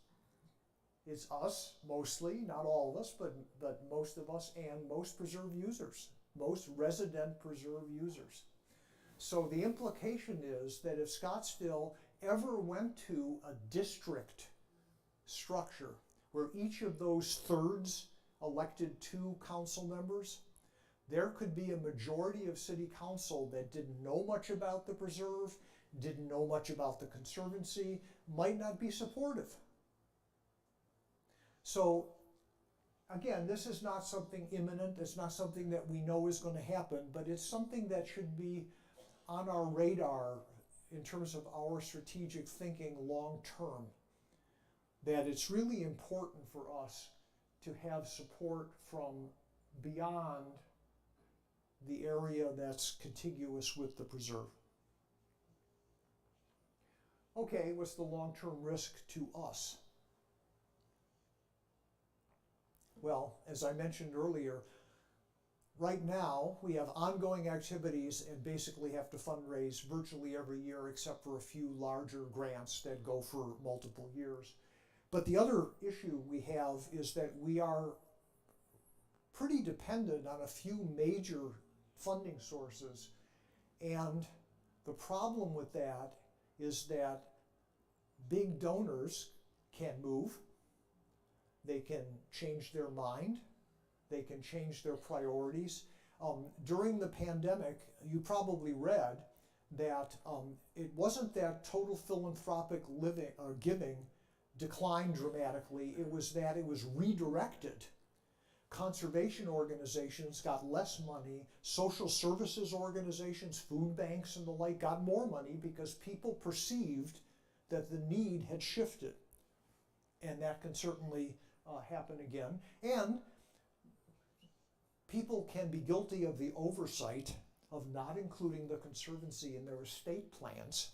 us mostly, not all of us, but most of us, and most preserve users, most resident preserve users. So the implication is that if Scottsdale ever went to a district structure where each of those thirds elected 2 council members, there could be a majority of city council that didn't know much about the preserve, didn't know much about the conservancy, might not be supportive. So again, this is not something imminent, it's not something that we know is going to happen, but it's something that should be on our radar in terms of our strategic thinking long term, that it's really important for us to have support from beyond the area that's contiguous with the preserve. Okay, what's the long-term risk to us? Well, as I mentioned earlier, right now we have ongoing activities and basically have to fundraise virtually every year except for a few larger grants that go for multiple years. But the other issue we have is that we are pretty dependent on a few major funding sources, and the problem with that is that big donors can move, they can change their mind, they can change their priorities. During the pandemic, you probably read that it wasn't that total philanthropic living or giving declined dramatically, it was that it was redirected. Conservation organizations got less money, social services organizations, food banks and the like got more money because people perceived that the need had shifted. And that can certainly happen again. And people can be guilty of the oversight of not including the Conservancy in their estate plans,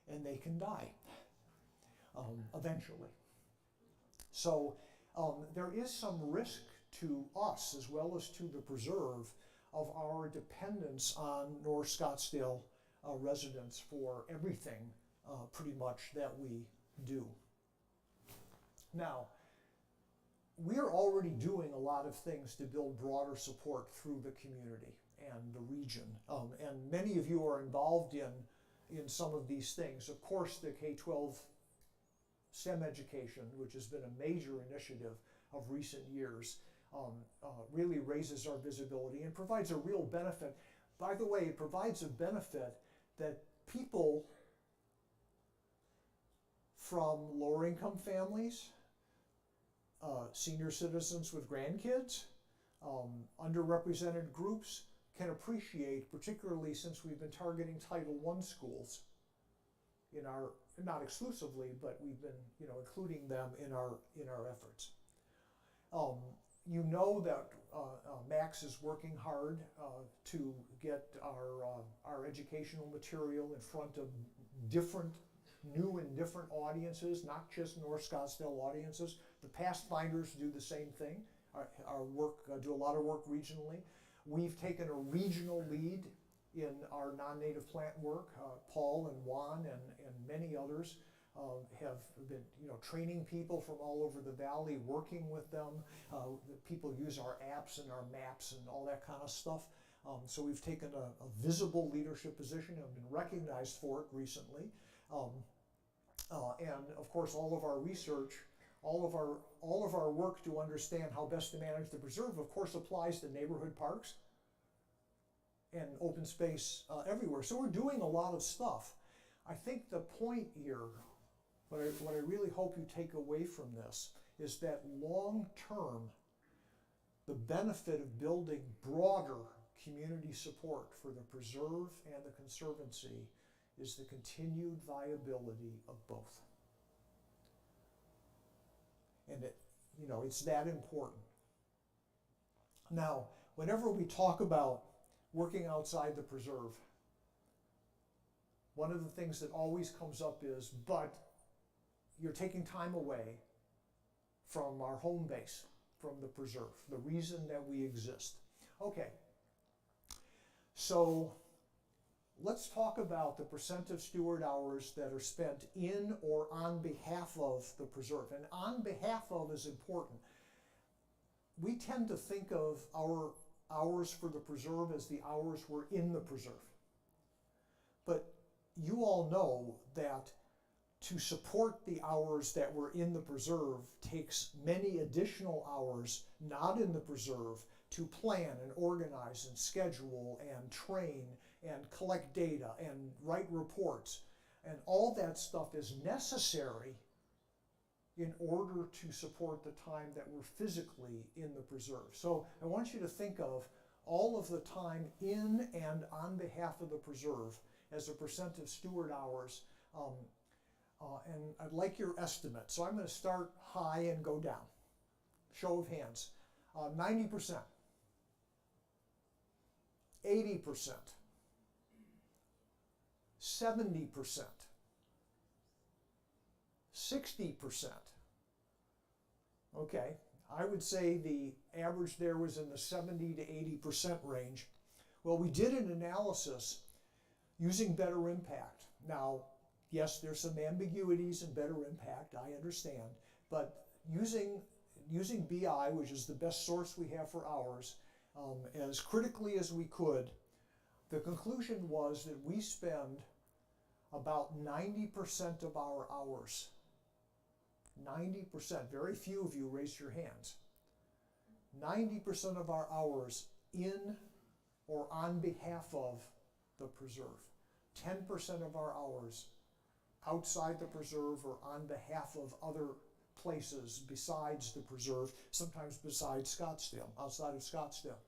and they can die eventually. So there is some risk to us as well as to the preserve of our dependence on North Scottsdale residents for everything pretty much that we do. Now, we are already doing a lot of things to build broader support through the community and the region. And many of you are involved in some of these things. Of course, the K-12 STEM education, which has been a major initiative of recent years, really raises our visibility and provides a real benefit. By the way, it provides a benefit that people from lower income families, senior citizens with grandkids, underrepresented groups can appreciate, particularly since we've been targeting Title I schools in our, not exclusively, but we've been including them in our efforts. You know that Max is working hard to get our educational material in front of new and different audiences, not just North Scottsdale audiences. The Pathfinders do the same thing. Our work do a lot of work regionally. We've taken a regional lead in our non-native plant work. Paul and Juan and many others have been training people from all over the valley, working with them. People use our apps and our maps and all that kind of stuff. So we've taken a visible leadership position and been recognized for it recently. And of course, all of our research, all of our work to understand how best to manage the preserve, of course, applies to neighborhood parks and open space everywhere. So we're doing a lot of stuff. I think the point here, what I really hope you take away from this, is that long term, the benefit of building broader community support for the preserve and the Conservancy is the continued viability of both. And it's that important. Now, whenever we talk about working outside the preserve, one of the things that always comes up is, but you're taking time away from our home base, from the preserve, the reason that we exist. Okay, so let's talk about the percent of steward hours that are spent in or on behalf of the preserve. And on behalf of is important. We tend to think of our hours for the preserve as the hours we're in the preserve. But you all know that to support the hours that were in the preserve takes many additional hours not in the preserve to plan and organize and schedule and train and collect data and write reports. And all that stuff is necessary in order to support the time that we're physically in the preserve. So I want you to think of all of the time in and on behalf of the preserve as a percent of steward hours. And I'd like your estimate. So I'm going to start high and go down. Show of hands. 90%. 80%. 70%. 60%. Okay, I would say the average there was in the 70 to 80% range. Well, we did an analysis using Better Impact. Now, yes, there's some ambiguities in Better Impact, I understand, but using BI, which is the best source we have for hours, as critically as we could, the conclusion was that we spend about 90% of our hours 90%, very few of you raised your hands. 90% of our hours in or on behalf of the preserve. 10% of our hours outside the preserve or on behalf of other places besides the preserve, sometimes besides Scottsdale, outside of Scottsdale.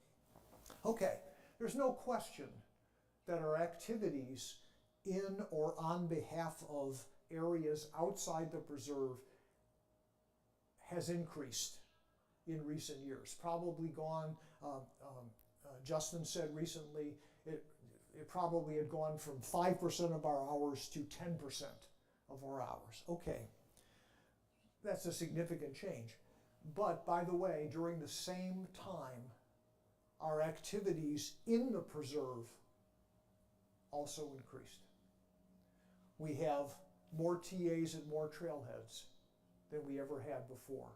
Okay, there's no question that our activities in or on behalf of areas outside the preserve has increased in recent years. Probably gone, Justin said recently, it probably had gone from 5% of our hours to 10% of our hours. Okay, that's a significant change. But by the way, during the same time, our activities in the preserve also increased. We have more TAs and more trailheads than we ever had before.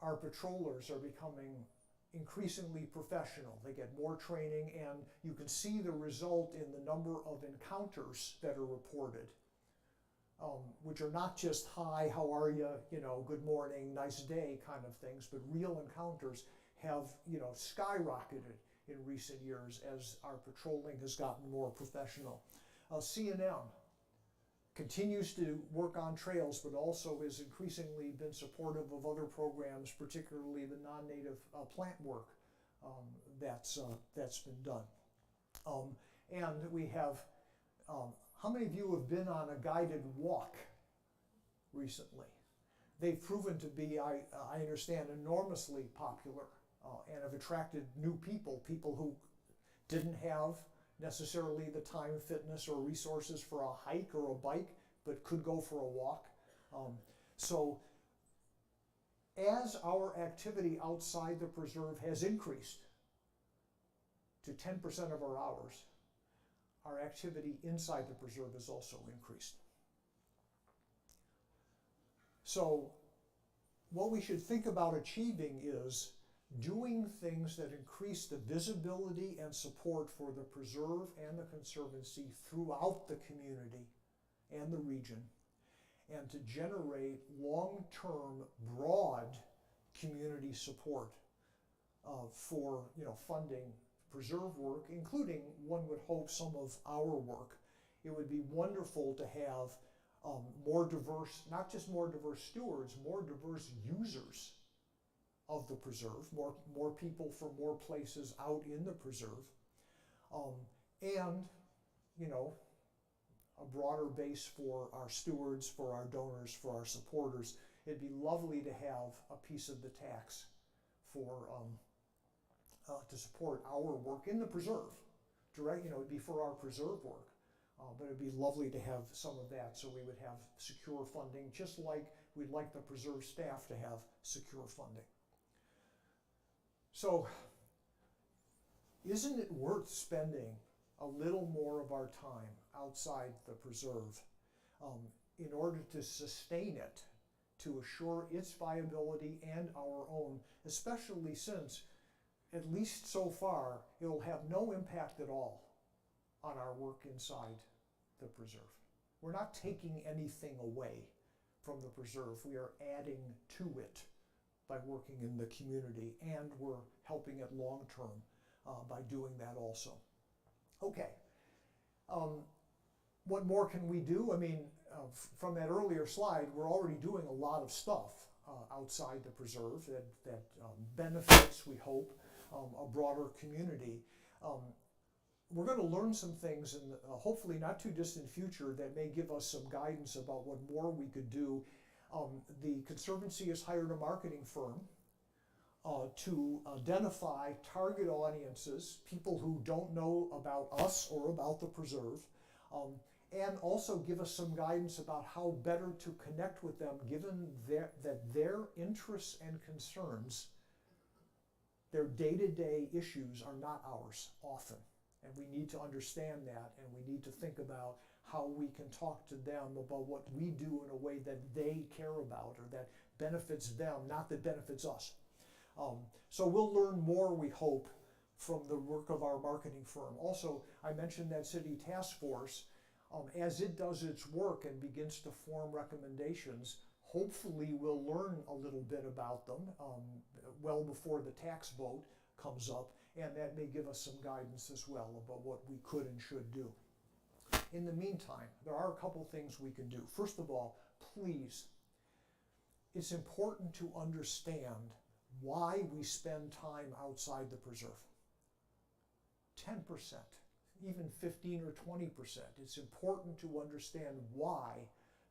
Our patrollers are becoming increasingly professional. They get more training, and you can see the result in the number of encounters that are reported, which are not just hi, how are you, good morning, nice day kind of things, but real encounters have skyrocketed in recent years as our patrolling has gotten more professional. CNM continues to work on trails, but also has increasingly been supportive of other programs, particularly the non-native plant work that's been done. And we have, how many of you have been on a guided walk recently? They've proven to be, I understand, enormously popular and have attracted new people who didn't have necessarily the time, fitness, or resources for a hike or a bike, but could go for a walk. So as our activity outside the preserve has increased to 10% of our hours, our activity inside the preserve has also increased. So what we should think about achieving is doing things that increase the visibility and support for the preserve and the Conservancy throughout the community and the region, and to generate long-term, broad community support for funding preserve work, including, one would hope, some of our work. It would be wonderful to have more diverse, not just more diverse stewards, more diverse users of the preserve, more people from more places out in the preserve, and a broader base for our stewards, for our donors, for our supporters. It'd be lovely to have a piece of the tax for to support our work in the preserve. It'd be for our preserve work, but it'd be lovely to have some of that, so we would have secure funding, just like we'd like the preserve staff to have secure funding. So, isn't it worth spending a little more of our time outside the preserve in order to sustain it, to assure its viability and our own, especially since, at least so far, it will have no impact at all on our work inside the preserve. We're not taking anything away from the preserve. We are adding to it by working in the community, and we're helping it long term by doing that also. Okay, what more can we do? I mean, from that earlier slide, we're already doing a lot of stuff outside the preserve that benefits, we hope, a broader community. We're going to learn some things in the hopefully not too distant future that may give us some guidance about what more we could do. The Conservancy has hired a marketing firm to identify target audiences, people who don't know about us or about the preserve, and also give us some guidance about how better to connect with them, given that their interests and concerns, their day-to-day issues, are not ours often. And we need to understand that, and we need to think about how we can talk to them about what we do in a way that they care about or that benefits them, not that benefits us. So we'll learn more, we hope, from the work of our marketing firm. Also, I mentioned that city task force. As it does its work and begins to form recommendations, Hopefully we'll learn a little bit about them well before the tax vote comes up, and that may give us some guidance as well about what we could and should do. In the meantime, there are a couple things we can do. First of all, please, it's important to understand why we spend time outside the preserve. 10%, even 15 or 20%. It's important to understand why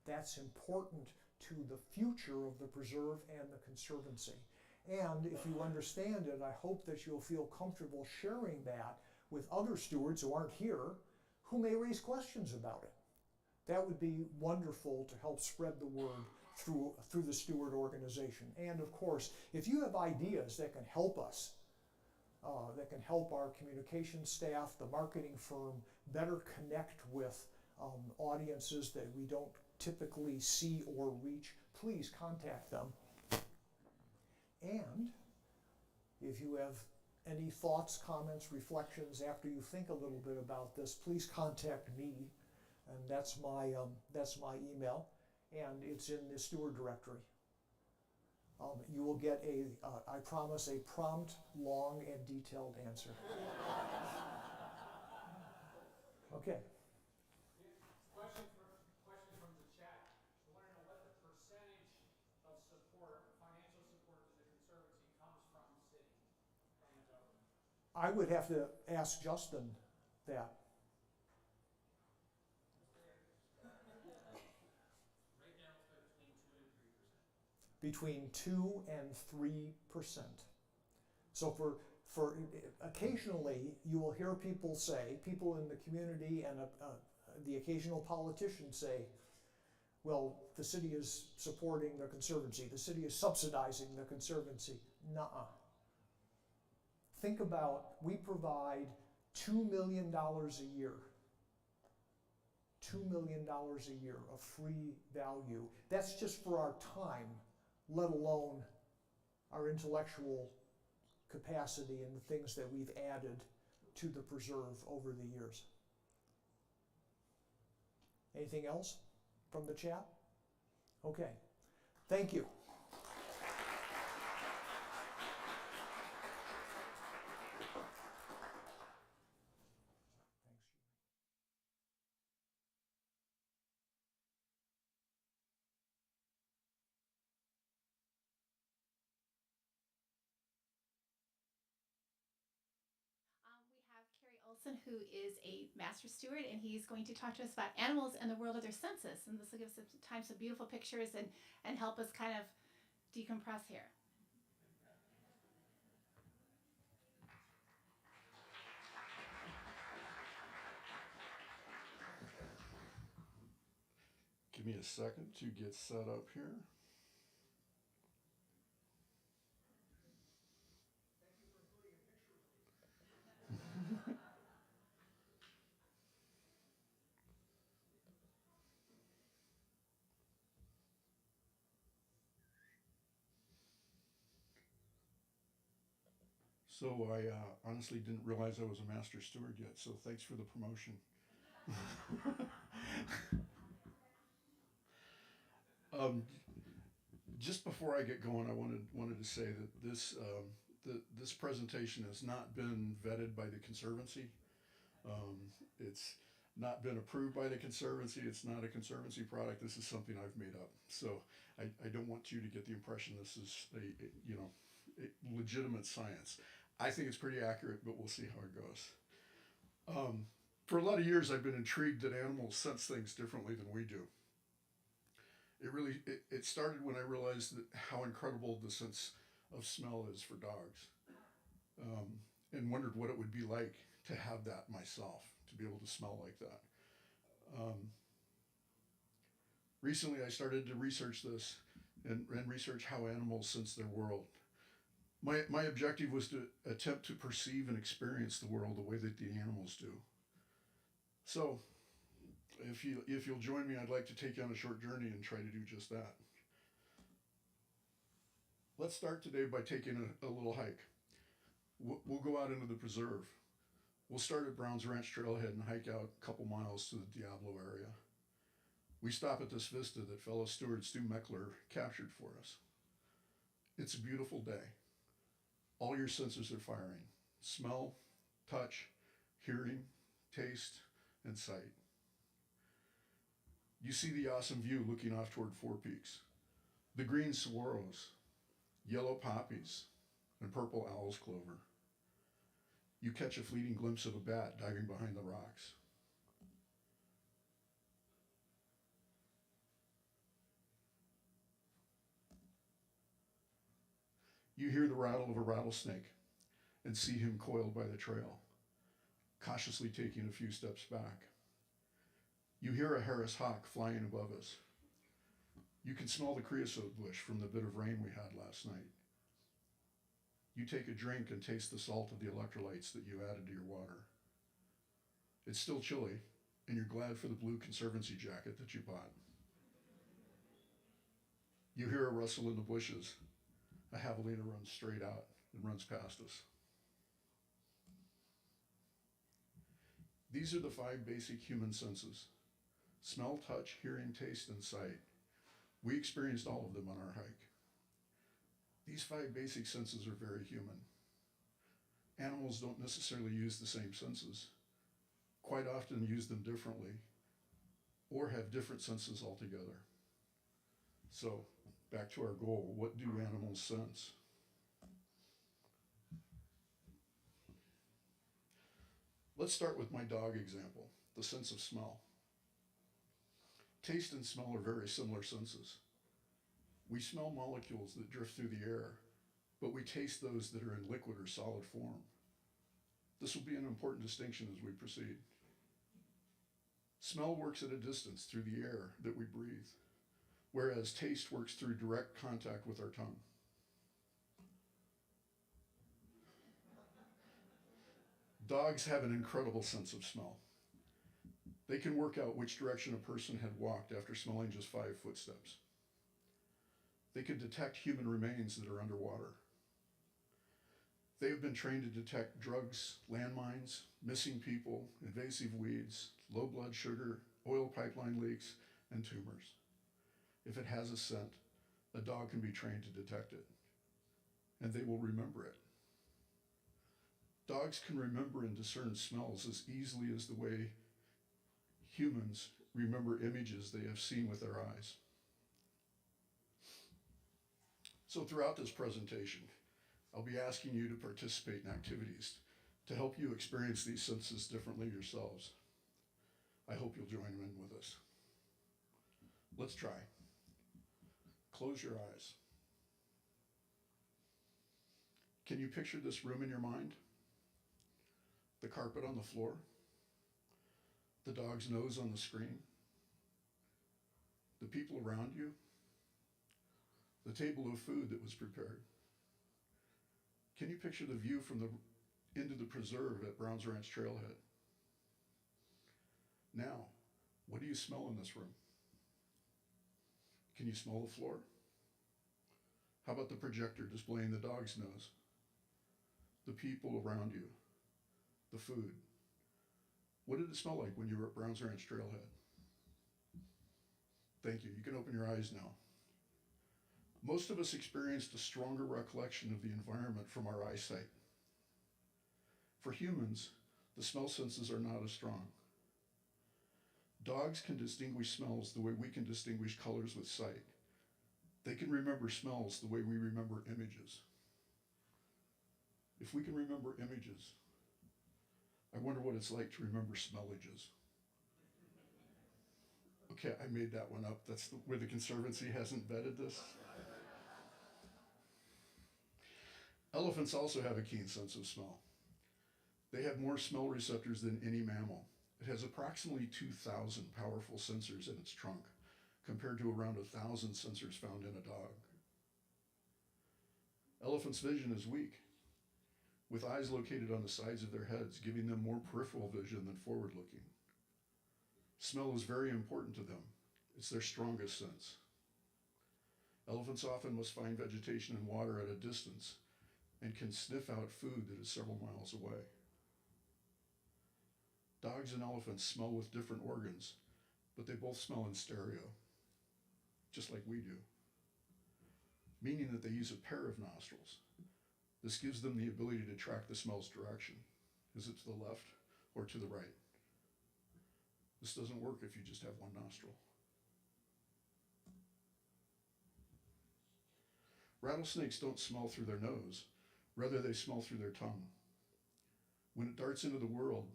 that's important to the future of the preserve and the conservancy. And if you understand it, I hope that you'll feel comfortable sharing that with other stewards who aren't here, who may raise questions about it. That would be wonderful to help spread the word through the steward organization. And of course, if you have ideas that can help us, that can help our communication staff, the marketing firm, better connect with audiences that we don't typically see or reach, please contact them. And if you have any thoughts, comments, reflections after you think a little bit about this, please contact me, and that's my email, and it's in the steward directory. You will get I promise, a prompt, long, and detailed answer. Okay. Question from the chat. I want to know what the percentage of support, financial support to the Conservancy comes from the city, from the government. I would have to ask Justin that. Right now it's between 2 and 3%. Between 2 and 3%. So for occasionally you will hear people say, people in the community and the occasional politician say, well, the city is supporting the Conservancy, the city is subsidizing the Conservancy. Nuh-uh. Think about, we provide $2 million a year. $2 million a year of free value. That's just for our time, let alone our intellectual capacity and the things that we've added to the preserve over the years. Anything else from the chat? Okay. Thank you. We have Carrie Olson, who is a master steward, and he's going to talk to us about animals and the world of their senses. And this will give us some beautiful pictures and help us kind of decompress here. Give me a second to get set up here. So I honestly didn't realize I was a master steward yet, so thanks for the promotion. Just before I get going, I wanted to say that this presentation has not been vetted by the Conservancy. It's not been approved by the Conservancy. It's not a Conservancy product. This is something I've made up. So I don't want you to get the impression this is a legitimate science. I think it's pretty accurate, but we'll see how it goes. For a lot of years, I've been intrigued that animals sense things differently than we do. It started when I realized how incredible the sense of smell is for dogs, and wondered what it would be like to have that myself, to be able to smell like that. Recently, I started to research this and research how animals sense their world. My objective was to attempt to perceive and experience the world the way that the animals do. So, if you'll join me, I'd like to take you on a short journey and try to do just that. Let's start today by taking a little hike. We'll go out into the preserve. We'll start at Brown's Ranch Trailhead and hike out a couple miles to the Diablo area. We stop at this vista that fellow steward Stu Meckler captured for us. It's a beautiful day. All your senses are firing: smell, touch, hearing, taste, and sight. You see the awesome view looking off toward Four Peaks, the green saguaros, yellow poppies, and purple owl's clover. You catch a fleeting glimpse of a bat diving behind the rocks. You hear the rattle of a rattlesnake and see him coiled by the trail, cautiously taking a few steps back. You hear a Harris hawk flying above us. You can smell the creosote bush from the bit of rain we had last night. You take a drink and taste the salt of the electrolytes that you added to your water. It's still chilly, and you're glad for the blue conservancy jacket that you bought. You hear a rustle in the bushes. A javelina runs straight out and runs past us. These are the 5 basic human senses: smell, touch, hearing, taste, and sight. We experienced all of them on our hike. These 5 basic senses are very human. Animals don't necessarily use the same senses, quite often use them differently, or have different senses altogether. So, back to our goal, what do animals sense? Let's start with my dog example, the sense of smell. Taste and smell are very similar senses. We smell molecules that drift through the air, but we taste those that are in liquid or solid form. This will be an important distinction as we proceed. Smell works at a distance through the air that we breathe, whereas taste works through direct contact with our tongue. Dogs have an incredible sense of smell. They can work out which direction a person had walked after smelling just 5 footsteps. They can detect human remains that are underwater. They have been trained to detect drugs, landmines, missing people, invasive weeds, low blood sugar, oil pipeline leaks, and tumors. If it has a scent, a dog can be trained to detect it, and they will remember it. Dogs can remember and discern smells as easily as the way humans remember images they have seen with their eyes. So throughout this presentation, I'll be asking you to participate in activities to help you experience these senses differently yourselves. I hope you'll join in with us. Let's try. Close your eyes. Can you picture this room in your mind? The carpet on the floor? The dog's nose on the screen? The people around you? The table of food that was prepared? Can you picture the view from the into the preserve at Browns Ranch Trailhead? Now, what do you smell in this room? Can you smell the floor? How about the projector displaying the dog's nose? The people around you? The food? What did it smell like when you were at Browns Ranch Trailhead? Thank you. You can open your eyes now. Most of us experienced a stronger recollection of the environment from our eyesight. For humans, the smell senses are not as strong. Dogs can distinguish smells the way we can distinguish colors with sight. They can remember smells the way we remember images. If we can remember images, I wonder what it's like to remember smellages. Okay, I made that one up. That's where the Conservancy hasn't vetted this. Elephants also have a keen sense of smell. They have more smell receptors than any mammal. It has approximately 2,000 powerful sensors in its trunk, compared to around 1,000 sensors found in a dog. Elephants' vision is weak, with eyes located on the sides of their heads, giving them more peripheral vision than forward-looking. Smell is very important to them. It's their strongest sense. Elephants often must find vegetation and water at a distance and can sniff out food that is several miles away. Dogs and elephants smell with different organs, but they both smell in stereo, just like we do, meaning that they use a pair of nostrils. This gives them the ability to track the smell's direction. Is it to the left or to the right? This doesn't work if you just have one nostril. Rattlesnakes don't smell through their nose, rather they smell through their tongue. When it darts into the world,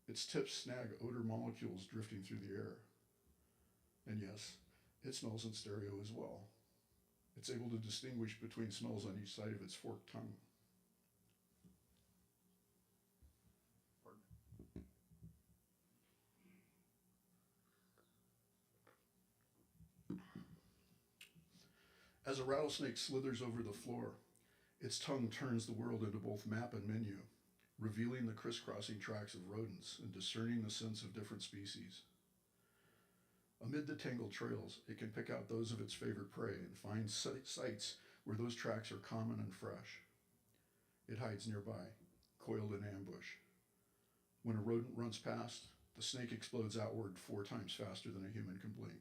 its tips snag odor molecules drifting through the air. And yes, it smells in stereo as well. It's able to distinguish between smells on each side of its forked tongue. As a rattlesnake slithers over the floor, its tongue turns the world into both map and menu, revealing the crisscrossing tracks of rodents and discerning the scents of different species. Amid the tangled trails, it can pick out those of its favorite prey and find sites where those tracks are common and fresh. It hides nearby, coiled in ambush. When a rodent runs past, the snake explodes outward 4 times faster than a human can blink.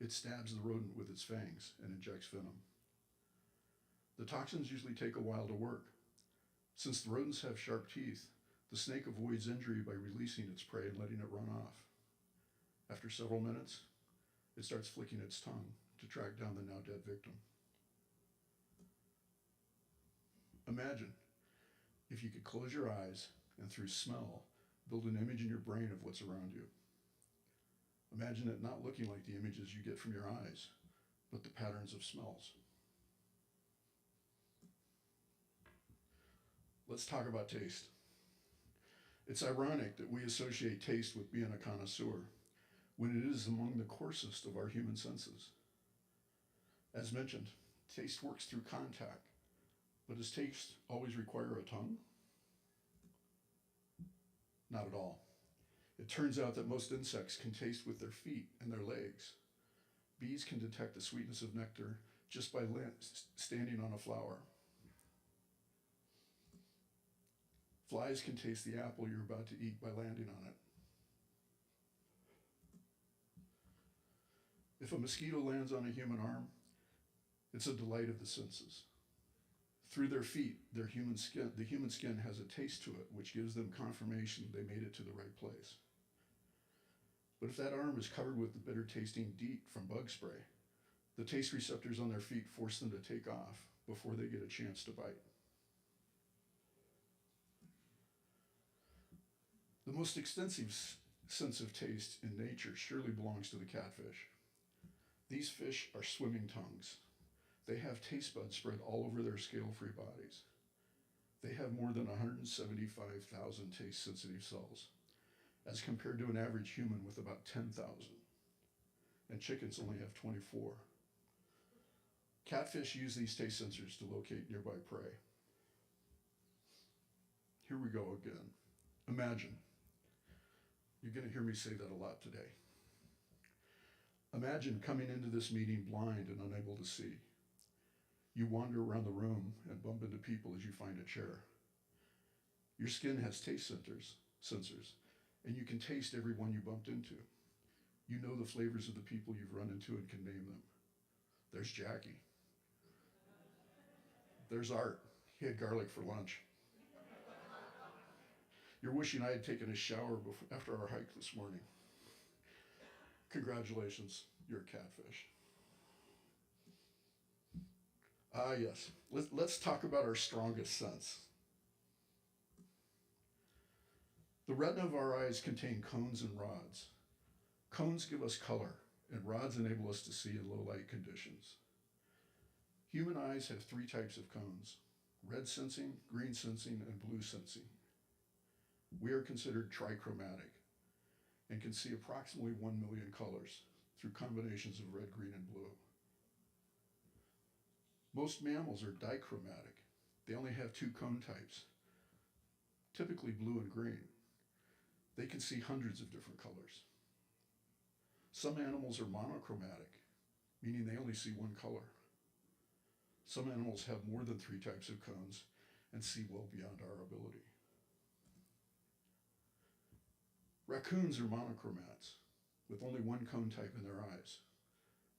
It stabs the rodent with its fangs and injects venom. The toxins usually take a while to work. Since the rodents have sharp teeth, the snake avoids injury by releasing its prey and letting it run off. After several minutes, it starts flicking its tongue to track down the now dead victim. Imagine if you could close your eyes and through smell, build an image in your brain of what's around you. Imagine it not looking like the images you get from your eyes, but the patterns of smells. Let's talk about taste. It's ironic that we associate taste with being a connoisseur, when it is among the coarsest of our human senses. As mentioned, taste works through contact, but does taste always require a tongue? Not at all. It turns out that most insects can taste with their feet and their legs. Bees can detect the sweetness of nectar just by standing on a flower. Flies can taste the apple you're about to eat by landing on it. If a mosquito lands on a human arm, it's a delight of the senses. Through their feet, the human skin has a taste to it, which gives them confirmation they made it to the right place. But if that arm is covered with the bitter tasting DEET from bug spray, the taste receptors on their feet force them to take off before they get a chance to bite. The most extensive sense of taste in nature surely belongs to the catfish. These fish are swimming tongues. They have taste buds spread all over their scale-free bodies. They have more than 175,000 taste-sensitive cells, as compared to an average human with about 10,000. And chickens only have 24. Catfish use these taste sensors to locate nearby prey. Here we go again. Imagine. You're going to hear me say that a lot today. Imagine coming into this meeting blind and unable to see. You wander around the room and bump into people as you find a chair. Your skin has taste sensors, and you can taste every one you bumped into. You know the flavors of the people you've run into and can name them. There's Jackie. There's Art. He had garlic for lunch. You're wishing I had taken a shower after our hike this morning. Congratulations, you're a catfish. Yes, let's talk about our strongest sense. The retina of our eyes contain cones and rods. Cones give us color, and rods enable us to see in low light conditions. Human eyes have 3 types of cones: red sensing, green sensing, and blue sensing. We are considered trichromatic and can see approximately 1 million colors through combinations of red, green, and blue. Most mammals are dichromatic. They only have 2 cone types, typically blue and green. They can see hundreds of different colors. Some animals are monochromatic, meaning they only see 1 color. Some animals have more than 3 types of cones and see well beyond our ability. Raccoons are monochromats. with only one cone type in their eyes.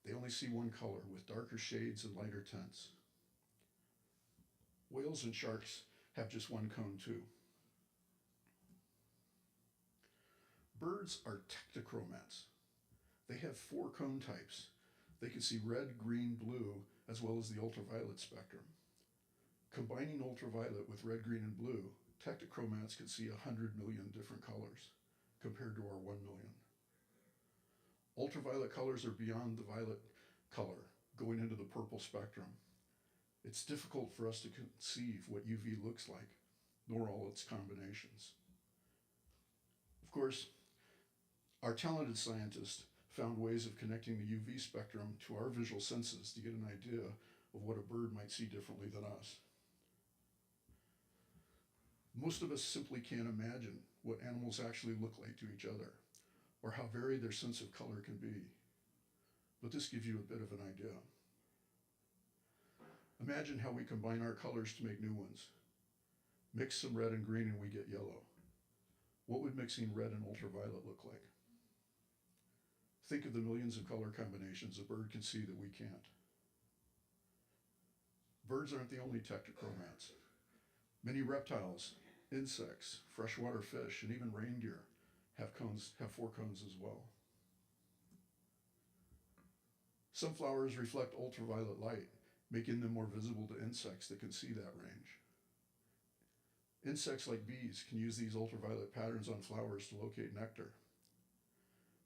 They only see one color with darker shades and lighter tints. Whales and sharks have just one cone too. Birds are tectochromats. They have 4 cone types. They can see red, green, blue, as well as the ultraviolet spectrum. Combining ultraviolet with red, green, and blue, tectochromats can see 100 million different colors, compared to our 1 million. Ultraviolet colors are beyond the violet color, going into the purple spectrum. It's difficult for us to conceive what UV looks like, nor all its combinations. Of course, our talented scientists found ways of connecting the UV spectrum to our visual senses to get an idea of what a bird might see differently than us. Most of us simply can't imagine what animals actually look like to each other, or how varied their sense of color can be. But this gives you a bit of an idea. Imagine how we combine our colors to make new ones. Mix some red and green and we get yellow. What would mixing red and ultraviolet look like? Think of the millions of color combinations a bird can see that we can't. Birds aren't the only tectochromats. Many reptiles, insects, freshwater fish, and even reindeer have 4 cones as well. Some flowers reflect ultraviolet light, making them more visible to insects that can see that range. Insects like bees can use these ultraviolet patterns on flowers to locate nectar.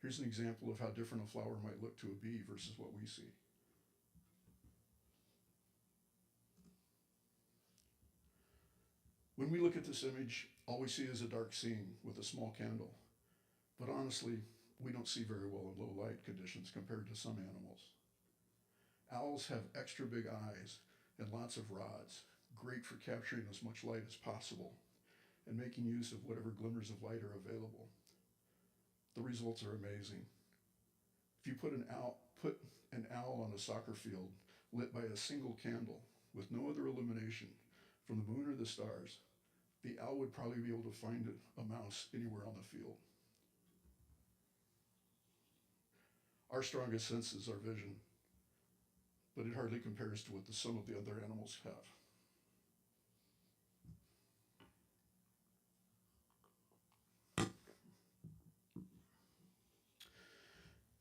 Here's an example of how different a flower might look to a bee versus what we see. When we look at this image, all we see is a dark scene with a small candle. But honestly, we don't see very well in low light conditions compared to some animals. Owls have extra big eyes and lots of rods, great for capturing as much light as possible and making use of whatever glimmers of light are available. The results are amazing. If you put an owl on a soccer field lit by a single candle with no other illumination from the moon or the stars, the owl would probably be able to find a mouse anywhere on the field. Our strongest sense is our vision, but it hardly compares to what the sum of the other animals have.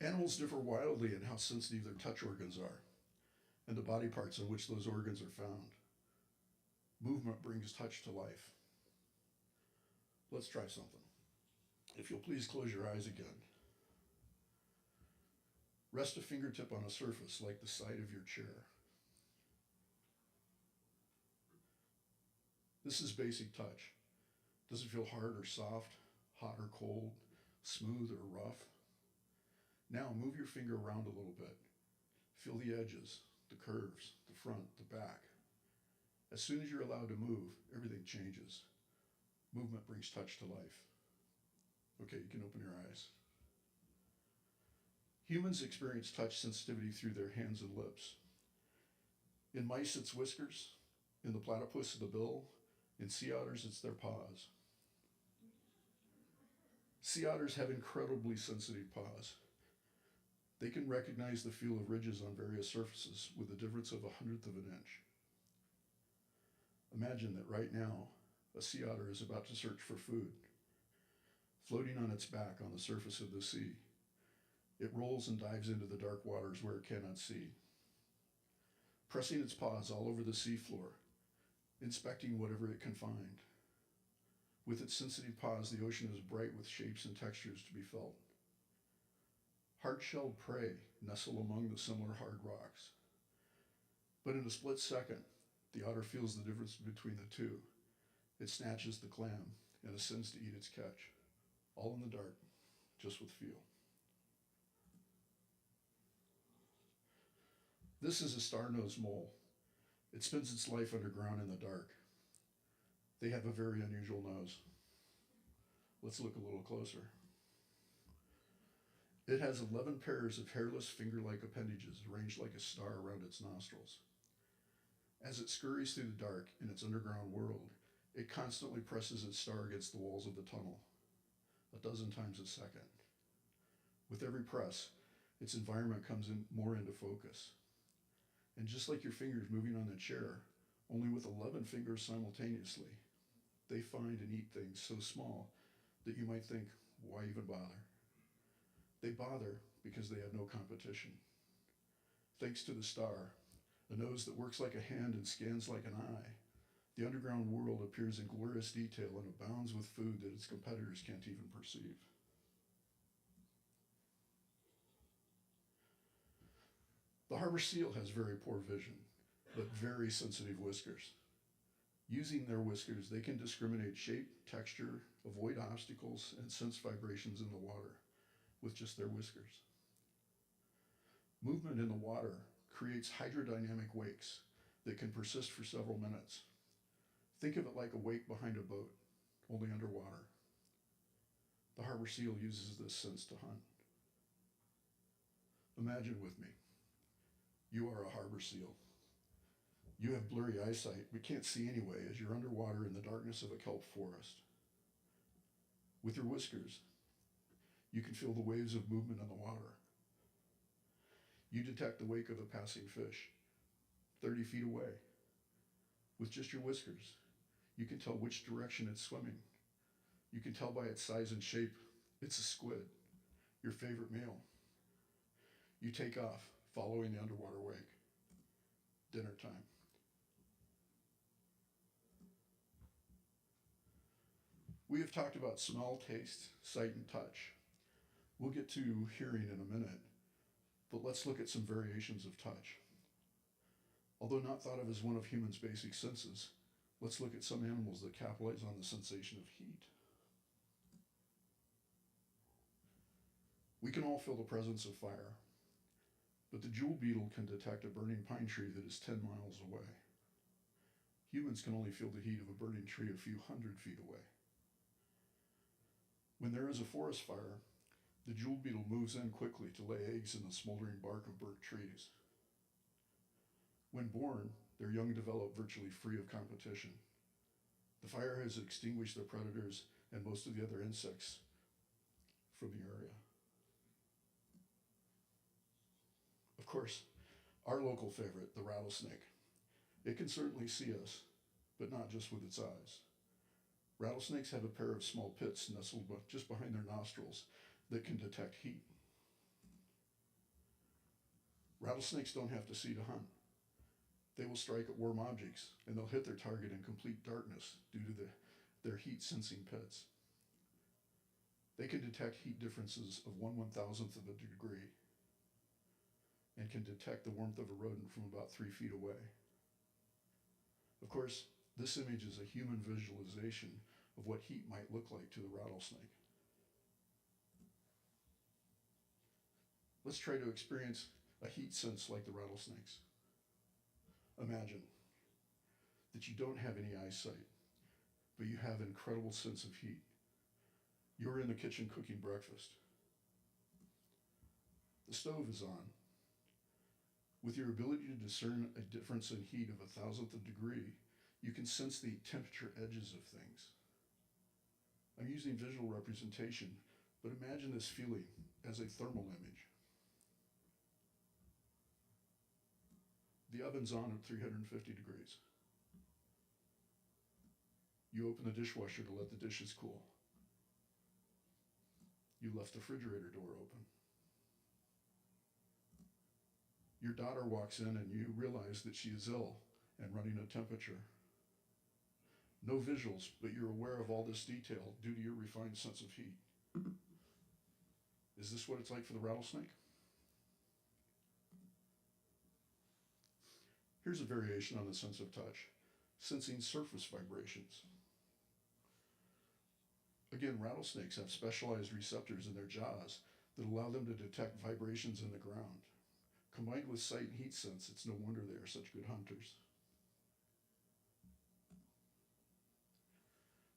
Animals differ wildly in how sensitive their touch organs are and the body parts in which those organs are found. Movement brings touch to life. Let's try something. If you'll please close your eyes again. Rest a fingertip on a surface like the side of your chair. This is basic touch. Does it feel hard or soft, hot or cold, smooth or rough? Now move your finger around a little bit. Feel the edges, the curves, the front, the back. As soon as you're allowed to move, everything changes. Movement brings touch to life. Okay, you can open your eyes. Humans experience touch sensitivity through their hands and lips. In mice, it's whiskers. In the platypus, the bill. In sea otters, it's their paws. Sea otters have incredibly sensitive paws. They can recognize the feel of ridges on various surfaces with a difference of 1/100 of an inch. Imagine that right now, a sea otter is about to search for food. Floating on its back on the surface of the sea, it rolls and dives into the dark waters where it cannot see. Pressing its paws all over the seafloor, inspecting whatever it can find. With its sensitive paws, the ocean is bright with shapes and textures to be felt. Hard-shelled prey nestle among the similar hard rocks. But in a split second, the otter feels the difference between the two. It snatches the clam and ascends to eat its catch, all in the dark, just with feel. This is a star-nosed mole. It spends its life underground in the dark. They have a very unusual nose. Let's look a little closer. It has 11 pairs of hairless finger-like appendages arranged like a star around its nostrils. As it scurries through the dark in its underground world, it constantly presses its star against the walls of the tunnel, 12 times a second. With every press, its environment comes in more into focus. And just like your fingers moving on the chair, only with 11 fingers simultaneously, they find and eat things so small that you might think, why even bother? They bother because they have no competition. Thanks to the star, a nose that works like a hand and scans like an eye, the underground world appears in glorious detail and abounds with food that its competitors can't even perceive. The harbor seal has very poor vision, but very sensitive whiskers. Using their whiskers, they can discriminate shape, texture, avoid obstacles, and sense vibrations in the water with just their whiskers. Movement in the water creates hydrodynamic wakes that can persist for several minutes. Think of it like a wake behind a boat, only underwater. The harbor seal uses this sense to hunt. Imagine with me, you are a harbor seal. You have blurry eyesight, but can't see anyway as you're underwater in the darkness of a kelp forest. With your whiskers, you can feel the waves of movement in the water. You detect the wake of a passing fish 30 feet away. With just your whiskers, you can tell which direction it's swimming. You can tell by its size and shape, it's a squid, your favorite meal. You take off, following the underwater wake. Dinner time. We have talked about smell, taste, sight, and touch. We'll get to hearing in a minute, but let's look at some variations of touch. Although not thought of as one of humans' basic senses, let's look at some animals that capitalize on the sensation of heat. We can all feel the presence of fire, but the jewel beetle can detect a burning pine tree that is 10 miles away. Humans can only feel the heat of a burning tree a few hundred feet away. When there is a forest fire, the jewel beetle moves in quickly to lay eggs in the smoldering bark of burnt trees. When born, their young develop virtually free of competition. The fire has extinguished the predators and most of the other insects from the area. Of course, our local favorite, the rattlesnake. It can certainly see us, but not just with its eyes. Rattlesnakes have a pair of small pits nestled just behind their nostrils that can detect heat. Rattlesnakes don't have to see to hunt. They will strike at warm objects, and they'll hit their target in complete darkness due to their heat-sensing pits. They can detect heat differences of 1/1000th of a degree and can detect the warmth of a rodent from about 3 feet away. Of course, this image is a human visualization of what heat might look like to the rattlesnake. Let's try to experience a heat sense like the rattlesnakes. Imagine that you don't have any eyesight, but you have an incredible sense of heat. You're in the kitchen cooking breakfast. The stove is on. With your ability to discern a difference in heat of 1/1000th of a degree, you can sense the temperature edges of things. I'm using visual representation, but imagine this feeling as a thermal image. The oven's on at 350 degrees. You open the dishwasher to let the dishes cool. You left the refrigerator door open. Your daughter walks in and you realize that she is ill and running a temperature. No visuals, but you're aware of all this detail due to your refined sense of heat. Is this what it's like for the rattlesnake? Here's a variation on the sense of touch, sensing surface vibrations. Again, rattlesnakes have specialized receptors in their jaws that allow them to detect vibrations in the ground. Combined with sight and heat sense, it's no wonder they are such good hunters.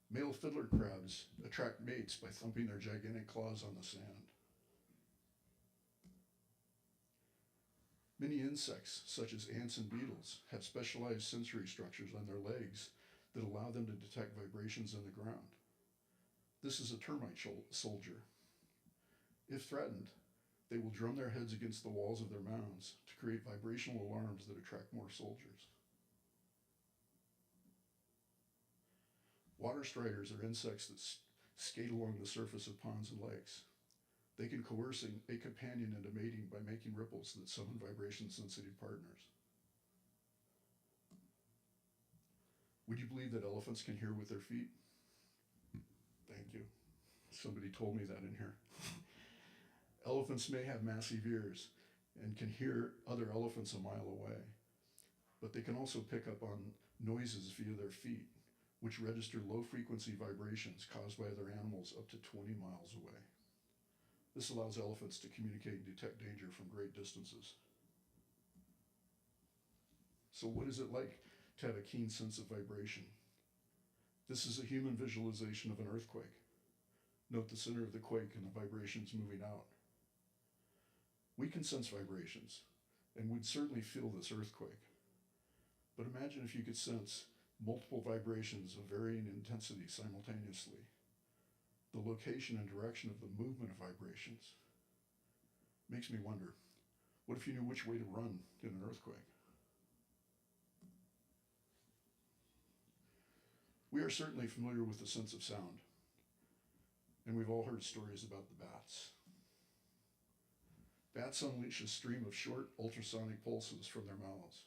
Male fiddler crabs attract mates by thumping their gigantic claws on the sand. Many insects, such as ants and beetles, have specialized sensory structures on their legs that allow them to detect vibrations in the ground. This is a termite soldier. If threatened, They will drum their heads against the walls of their mounds to create vibrational alarms that attract more soldiers. Water striders are insects that skate along the surface of ponds and lakes. They can coerce a companion into mating by making ripples that summon vibration-sensitive partners. Would you believe that elephants can hear with their feet? Thank you. Somebody told me that in here. Elephants may have massive ears and can hear other elephants a mile away, but they can also pick up on noises via their feet, which register low-frequency vibrations caused by other animals up to 20 miles away. This allows elephants to communicate and detect danger from great distances. So what is it like to have a keen sense of vibration? This is a human visualization of an earthquake. Note the center of the quake and the vibrations moving out. We can sense vibrations, and we'd certainly feel this earthquake. But imagine if you could sense multiple vibrations of varying intensity simultaneously. The location and direction of the movement of vibrations makes me wonder, what if you knew which way to run in an earthquake? We are certainly familiar with the sense of sound, and we've all heard stories about the bats. Bats unleash a stream of short ultrasonic pulses from their mouths.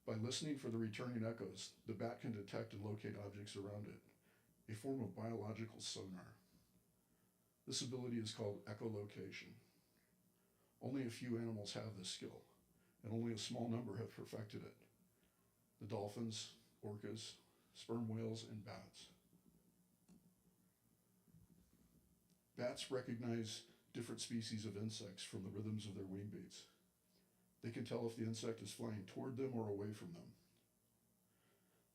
By listening for the returning echoes, the bat can detect and locate objects around it, a form of biological sonar. This ability is called echolocation. Only a few animals have this skill, and only a small number have perfected it. The dolphins, orcas, sperm whales, and bats. Bats recognize different species of insects from the rhythms of their wing beats. They can tell if the insect is flying toward them or away from them.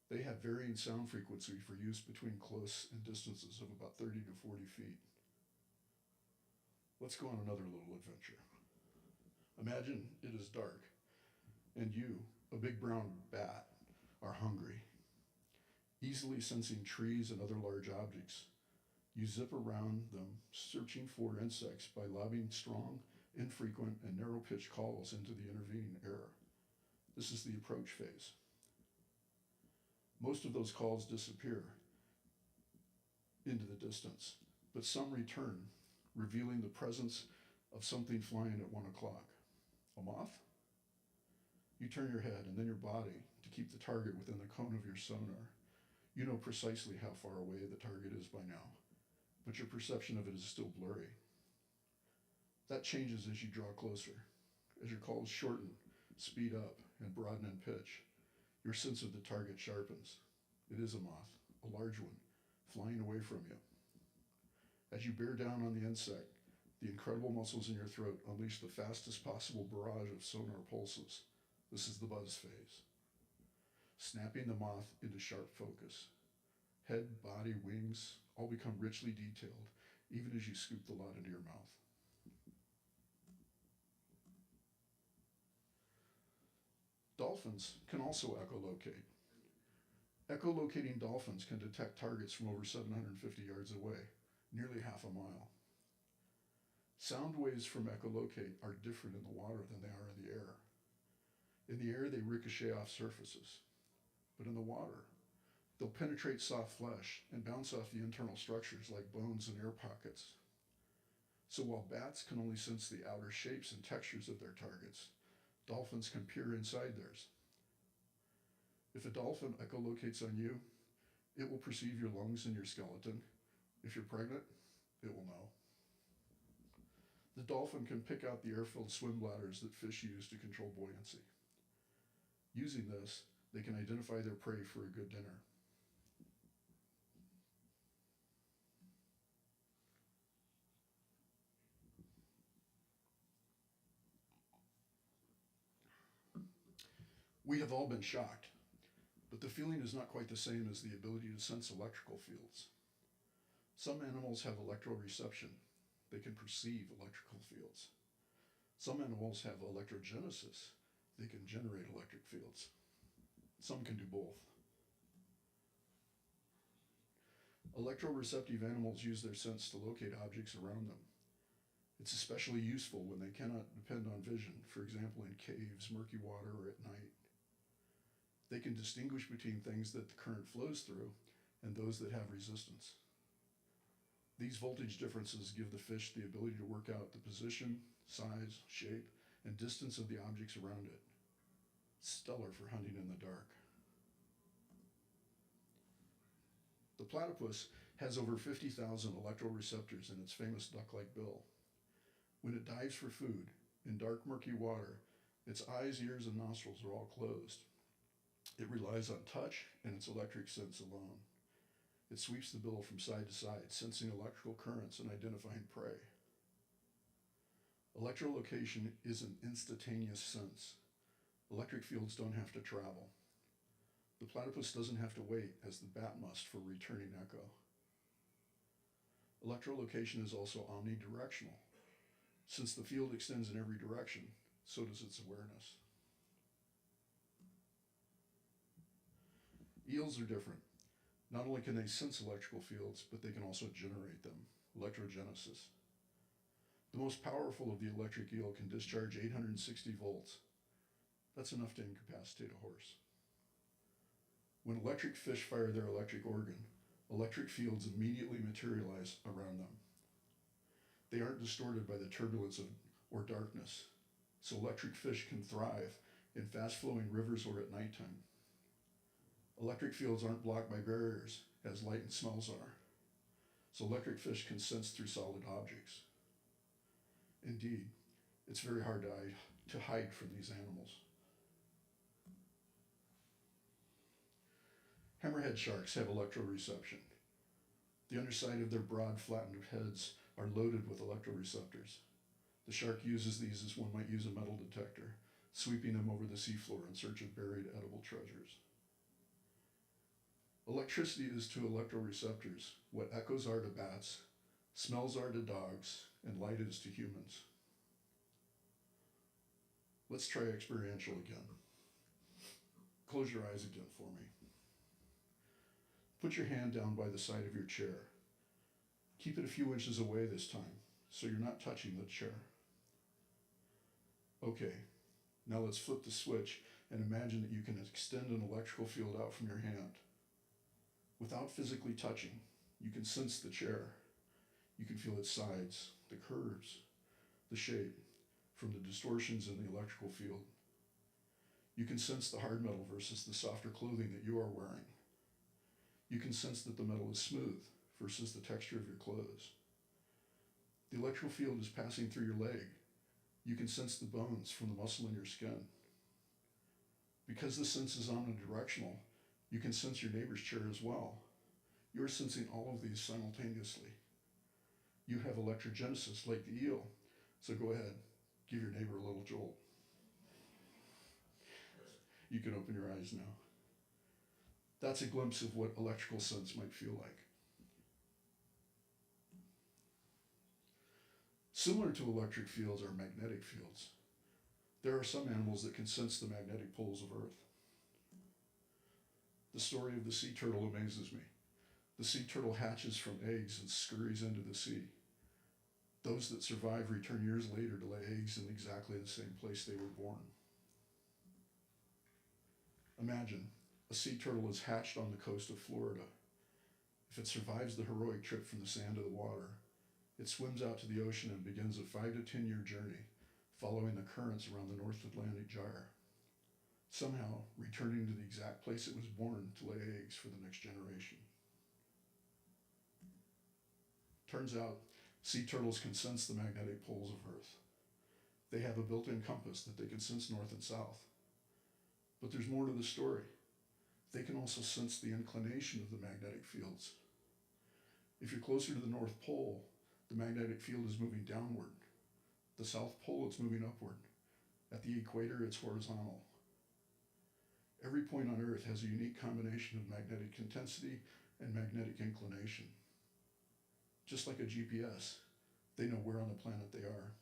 They have varying sound frequency for use between close and distances of about 30 to 40 feet. Let's go on another little adventure. Imagine it is dark, and you, a big brown bat, are hungry. Easily sensing trees and other large objects, you zip around them, searching for insects by lobbing strong, infrequent, and narrow-pitched calls into the intervening air. This is the approach phase. Most of those calls disappear into the distance, but some return, revealing the presence of something flying at 1 o'clock. A moth? You turn your head and then your body to keep the target within the cone of your sonar. You know precisely how far away the target is by now, but your perception of it is still blurry. That changes as you draw closer. As your calls shorten, speed up, and broaden in pitch, your sense of the target sharpens. It is a moth, a large one, flying away from you. As you bear down on the insect, the incredible muscles in your throat unleash the fastest possible barrage of sonar pulses. This is the buzz phase. Snapping the moth into sharp focus. Head, body, wings all become richly detailed, even as you scoop the lot into your mouth. Dolphins can also echolocate. Echolocating dolphins can detect targets from over 750 yards away, nearly half a mile. Sound waves from echolocate are different in the water than they are in the air. In the air, they ricochet off surfaces, but in the water, they'll penetrate soft flesh and bounce off the internal structures like bones and air pockets. So while bats can only sense the outer shapes and textures of their targets, dolphins can peer inside theirs. If a dolphin echolocates on you, it will perceive your lungs and your skeleton. If you're pregnant, it will know. The dolphin can pick out the air-filled swim bladders that fish use to control buoyancy. Using this, they can identify their prey for a good dinner. We have all been shocked, but the feeling is not quite the same as the ability to sense electrical fields. Some animals have electroreception. They can perceive electrical fields. Some animals have electrogenesis. They can generate electric fields. Some can do both. Electroreceptive animals use their sense to locate objects around them. It's especially useful when they cannot depend on vision, for example in caves, murky water, or at night. They can distinguish between things that the current flows through and those that have resistance. These voltage differences give the fish the ability to work out the position, size, shape, and distance of the objects around it. Stellar for hunting in the dark. The platypus has over 50,000 electroreceptors in its famous duck-like bill. When it dives for food, in dark, murky water, its eyes, ears, and nostrils are all closed. It relies on touch and its electric sense alone. It sweeps the bill from side to side, sensing electrical currents and identifying prey. Echolocalization is an instantaneous sense. Electric fields don't have to travel. The platypus doesn't have to wait as the bat must for returning echo. Echolocalization is also omnidirectional. Since the field extends in every direction, so does its awareness. Eels are different. Not only can they sense electrical fields, but they can also generate them, electrogenesis. The most powerful of the electric eel can discharge 860 volts. That's enough to incapacitate a horse. When electric fish fire their electric organ, electric fields immediately materialize around them. They aren't distorted by the turbulence or darkness, so electric fish can thrive in fast-flowing rivers or at nighttime. Electric fields aren't blocked by barriers, as light and smells are, so electric fish can sense through solid objects. Indeed, it's very hard to hide from these animals. Hammerhead sharks have electroreception. The underside of their broad, flattened heads are loaded with electroreceptors. The shark uses these as one might use a metal detector, sweeping them over the seafloor in search of buried edible treasures. Electricity is to electroreceptors what echoes are to bats, smells are to dogs, and light is to humans. Let's try experiential again. Close your eyes again for me. Put your hand down by the side of your chair. Keep it a few inches away this time, so you're not touching the chair. Okay, now let's flip the switch and imagine that you can extend an electrical field out from your hand. Without physically touching, you can sense the chair. You can feel its sides, the curves, the shape, from the distortions in the electrical field. You can sense the hard metal versus the softer clothing that you are wearing. You can sense that the metal is smooth versus the texture of your clothes. The electrical field is passing through your leg. You can sense the bones from the muscle in your skin. Because the sense is omnidirectional, you can sense your neighbor's chair as well. You're sensing all of these simultaneously. You have electrogenesis like the eel, so go ahead, give your neighbor a little jolt. You can open your eyes now. That's a glimpse of what electrical sense might feel like. Similar to electric fields are magnetic fields. There are some animals that can sense the magnetic poles of Earth. The story of the sea turtle amazes me. The sea turtle hatches from eggs and scurries into the sea. Those that survive return years later to lay eggs in exactly the same place they were born. Imagine, a sea turtle is hatched on the coast of Florida. If it survives the heroic trip from the sand to the water, it swims out to the ocean and begins a 5 to 10 year journey, following the currents around the North Atlantic gyre, somehow returning to the exact place it was born to lay eggs for the next generation. Turns out, sea turtles can sense the magnetic poles of Earth. They have a built-in compass that they can sense north and south. But there's more to the story. They can also sense the inclination of the magnetic fields. If you're closer to the North Pole, the magnetic field is moving downward. The South Pole, it's moving upward. At the equator, it's horizontal. Every point on Earth has a unique combination of magnetic intensity and magnetic inclination. Just like a GPS, they know where on the planet they are.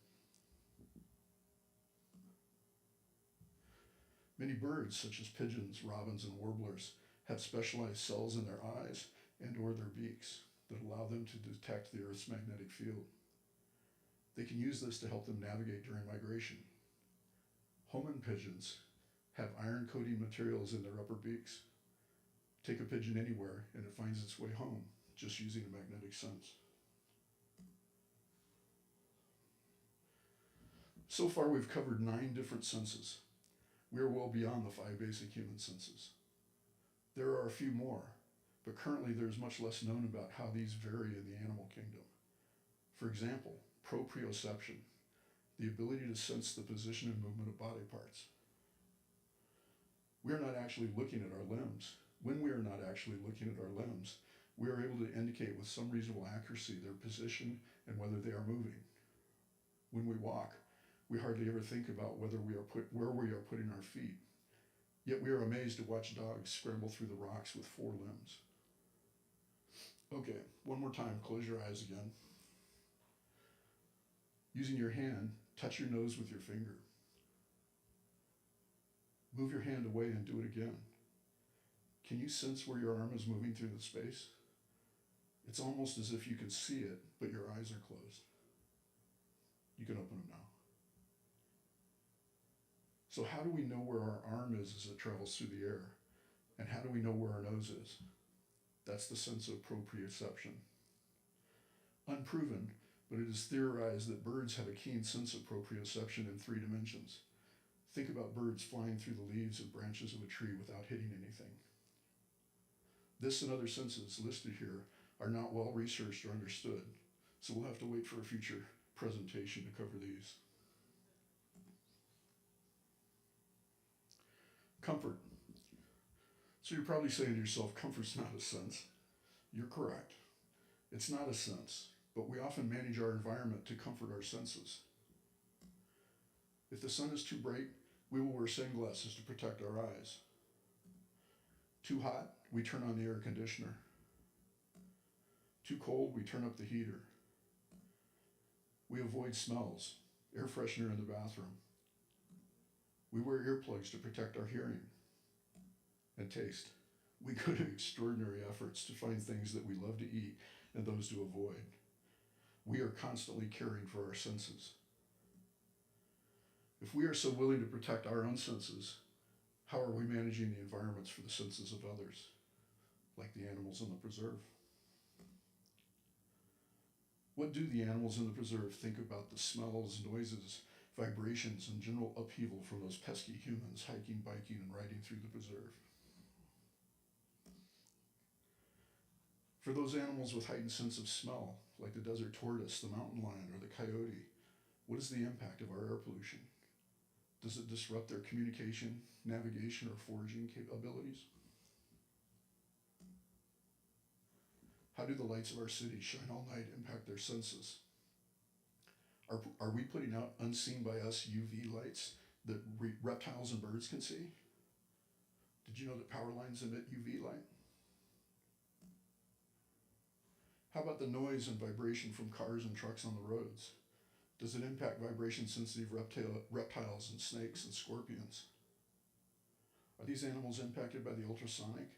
Many birds, such as pigeons, robins, and warblers, have specialized cells in their eyes and/or their beaks that allow them to detect the Earth's magnetic field. They can use this to help them navigate during migration. Homing pigeons have iron coating materials in their upper beaks. Take a pigeon anywhere and it finds its way home just using a magnetic sense. So far we've covered 9 different senses. We are well beyond the 5 basic human senses. There are a few more, but currently there's much less known about how these vary in the animal kingdom. For example, proprioception, the ability to sense the position and movement of body parts. We are not actually looking at our limbs. When we are not actually looking at our limbs, we are able to indicate with some reasonable accuracy their position and whether they are moving. When we walk, we hardly ever think about where we are putting our feet. Yet we are amazed to watch dogs scramble through the rocks with 4 limbs. Okay, one more time, close your eyes again. Using your hand, touch your nose with your finger. Move your hand away and do it again. Can you sense where your arm is moving through the space? It's almost as if you can see it, but your eyes are closed. You can open them now. So how do we know where our arm is as it travels through the air? And how do we know where our nose is? That's the sense of proprioception. Unproven, but it is theorized that birds have a keen sense of proprioception in 3 dimensions. Think about birds flying through the leaves and branches of a tree without hitting anything. This and other senses listed here are not well researched or understood, so we'll have to wait for a future presentation to cover these. Comfort. So you're probably saying to yourself, comfort's not a sense. You're correct. It's not a sense, but we often manage our environment to comfort our senses. If the sun is too bright, we will wear sunglasses to protect our eyes. Too hot, we turn on the air conditioner. Too cold, we turn up the heater. We avoid smells, air freshener in the bathroom. We wear earplugs to protect our hearing. And taste. We go to extraordinary efforts to find things that we love to eat and those to avoid. We are constantly caring for our senses. If we are so willing to protect our own senses, how are we managing the environments for the senses of others, like the animals in the preserve? What do the animals in the preserve think about the smells, noises, vibrations, and general upheaval from those pesky humans hiking, biking, and riding through the preserve? For those animals with heightened sense of smell, like the desert tortoise, the mountain lion, or the coyote, what is the impact of our air pollution? Does it disrupt their communication, navigation, or foraging abilities? How do the lights of our city shine all night impact their senses? Are we putting out unseen by us UV lights that reptiles and birds can see? Did you know that power lines emit UV light? How about the noise and vibration from cars and trucks on the roads? Does it impact vibration-sensitive reptiles and snakes and scorpions? Are these animals impacted by the ultrasonic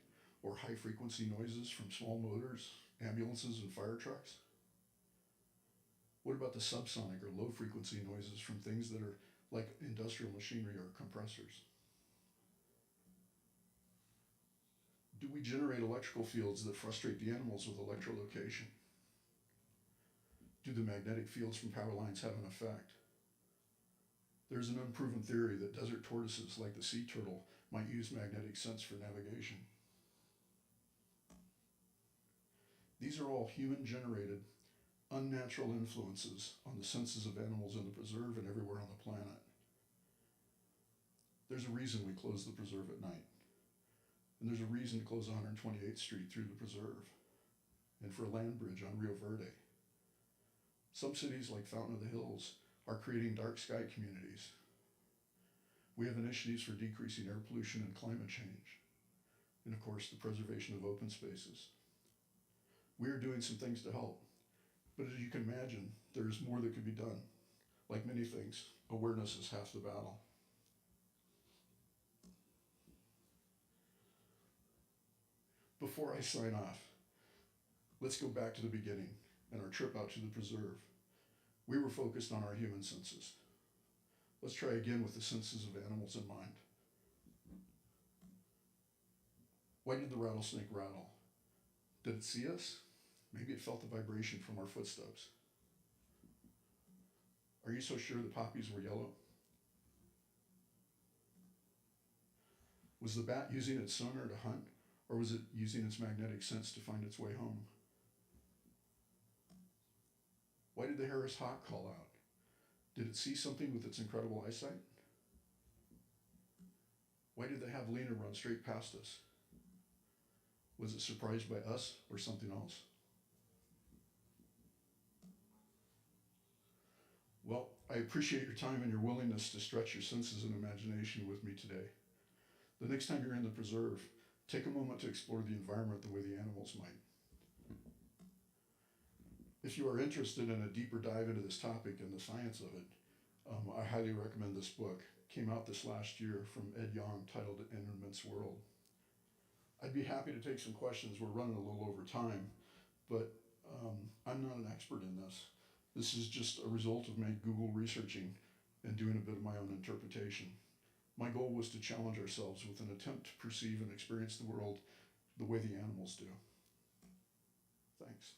or high-frequency noises from small motors, ambulances, and fire trucks? What about the subsonic or low-frequency noises from things that are like industrial machinery or compressors? Do we generate electrical fields that frustrate the animals with electrolocation? Do the magnetic fields from power lines have an effect? There's an unproven theory that desert tortoises, like the sea turtle, might use magnetic sense for navigation. These are all human-generated, unnatural influences on the senses of animals in the preserve and everywhere on the planet. There's a reason we close the preserve at night. And there's a reason to close 128th Street through the preserve and for a land bridge on Rio Verde. Some cities like Fountain of the Hills are creating dark sky communities. We have initiatives for decreasing air pollution and climate change. And of course, the preservation of open spaces. We are doing some things to help, but as you can imagine, there is more that could be done. Like many things, awareness is half the battle. Before I sign off, let's go back to the beginning and our trip out to the preserve. We were focused on our human senses. Let's try again with the senses of animals in mind. Why did the rattlesnake rattle? Did it see us? Maybe it felt the vibration from our footsteps. Are you so sure the poppies were yellow? Was the bat using its sonar to hunt, or was it using its magnetic sense to find its way home? Why did the Harris hawk call out? Did it see something with its incredible eyesight? Why did the javelina run straight past us? Was it surprised by us or something else? Well, I appreciate your time and your willingness to stretch your senses and imagination with me today. The next time you're in the preserve, take a moment to explore the environment the way the animals might. If you are interested in a deeper dive into this topic and the science of it, I highly recommend this book. Came out this last year from Ed Young, titled An Immense World. I'd be happy to take some questions. We're running a little over time, but I'm not an expert in this. This is just a result of my Google researching and doing a bit of my own interpretation. My goal was to challenge ourselves with an attempt to perceive and experience the world the way the animals do. Thanks.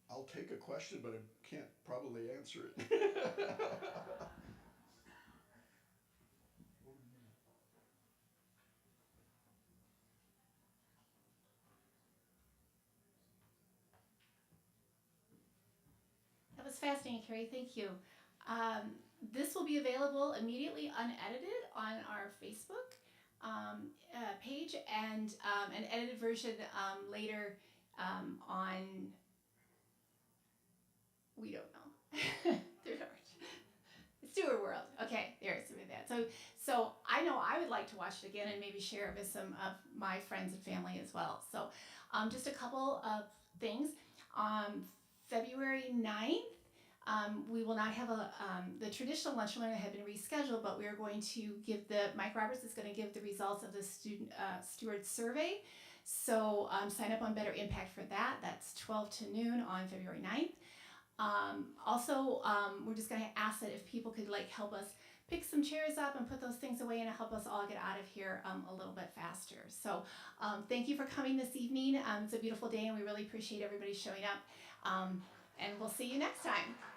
I'll take a question, but I can't probably answer it. That was fascinating, Carrie. Thank you. This will be available immediately unedited on our Facebook page, and an edited version later on, we don't know. Steward World. Okay, there's that. So I know I would like to watch it again and maybe share it with some of my friends and family as well. So just a couple of things. February 9th, we will not have the traditional lunch and learn that had been rescheduled, but we are going to Mike Roberts is going to give the results of the steward survey. So sign up on Better Impact for that. That's 12 to noon on February 9th. Also, we're just going to ask that if people could help us pick some chairs up and put those things away and help us all get out of here a little bit faster. So thank you for coming this evening. It's a beautiful day and we really appreciate everybody showing up. And we'll see you next time.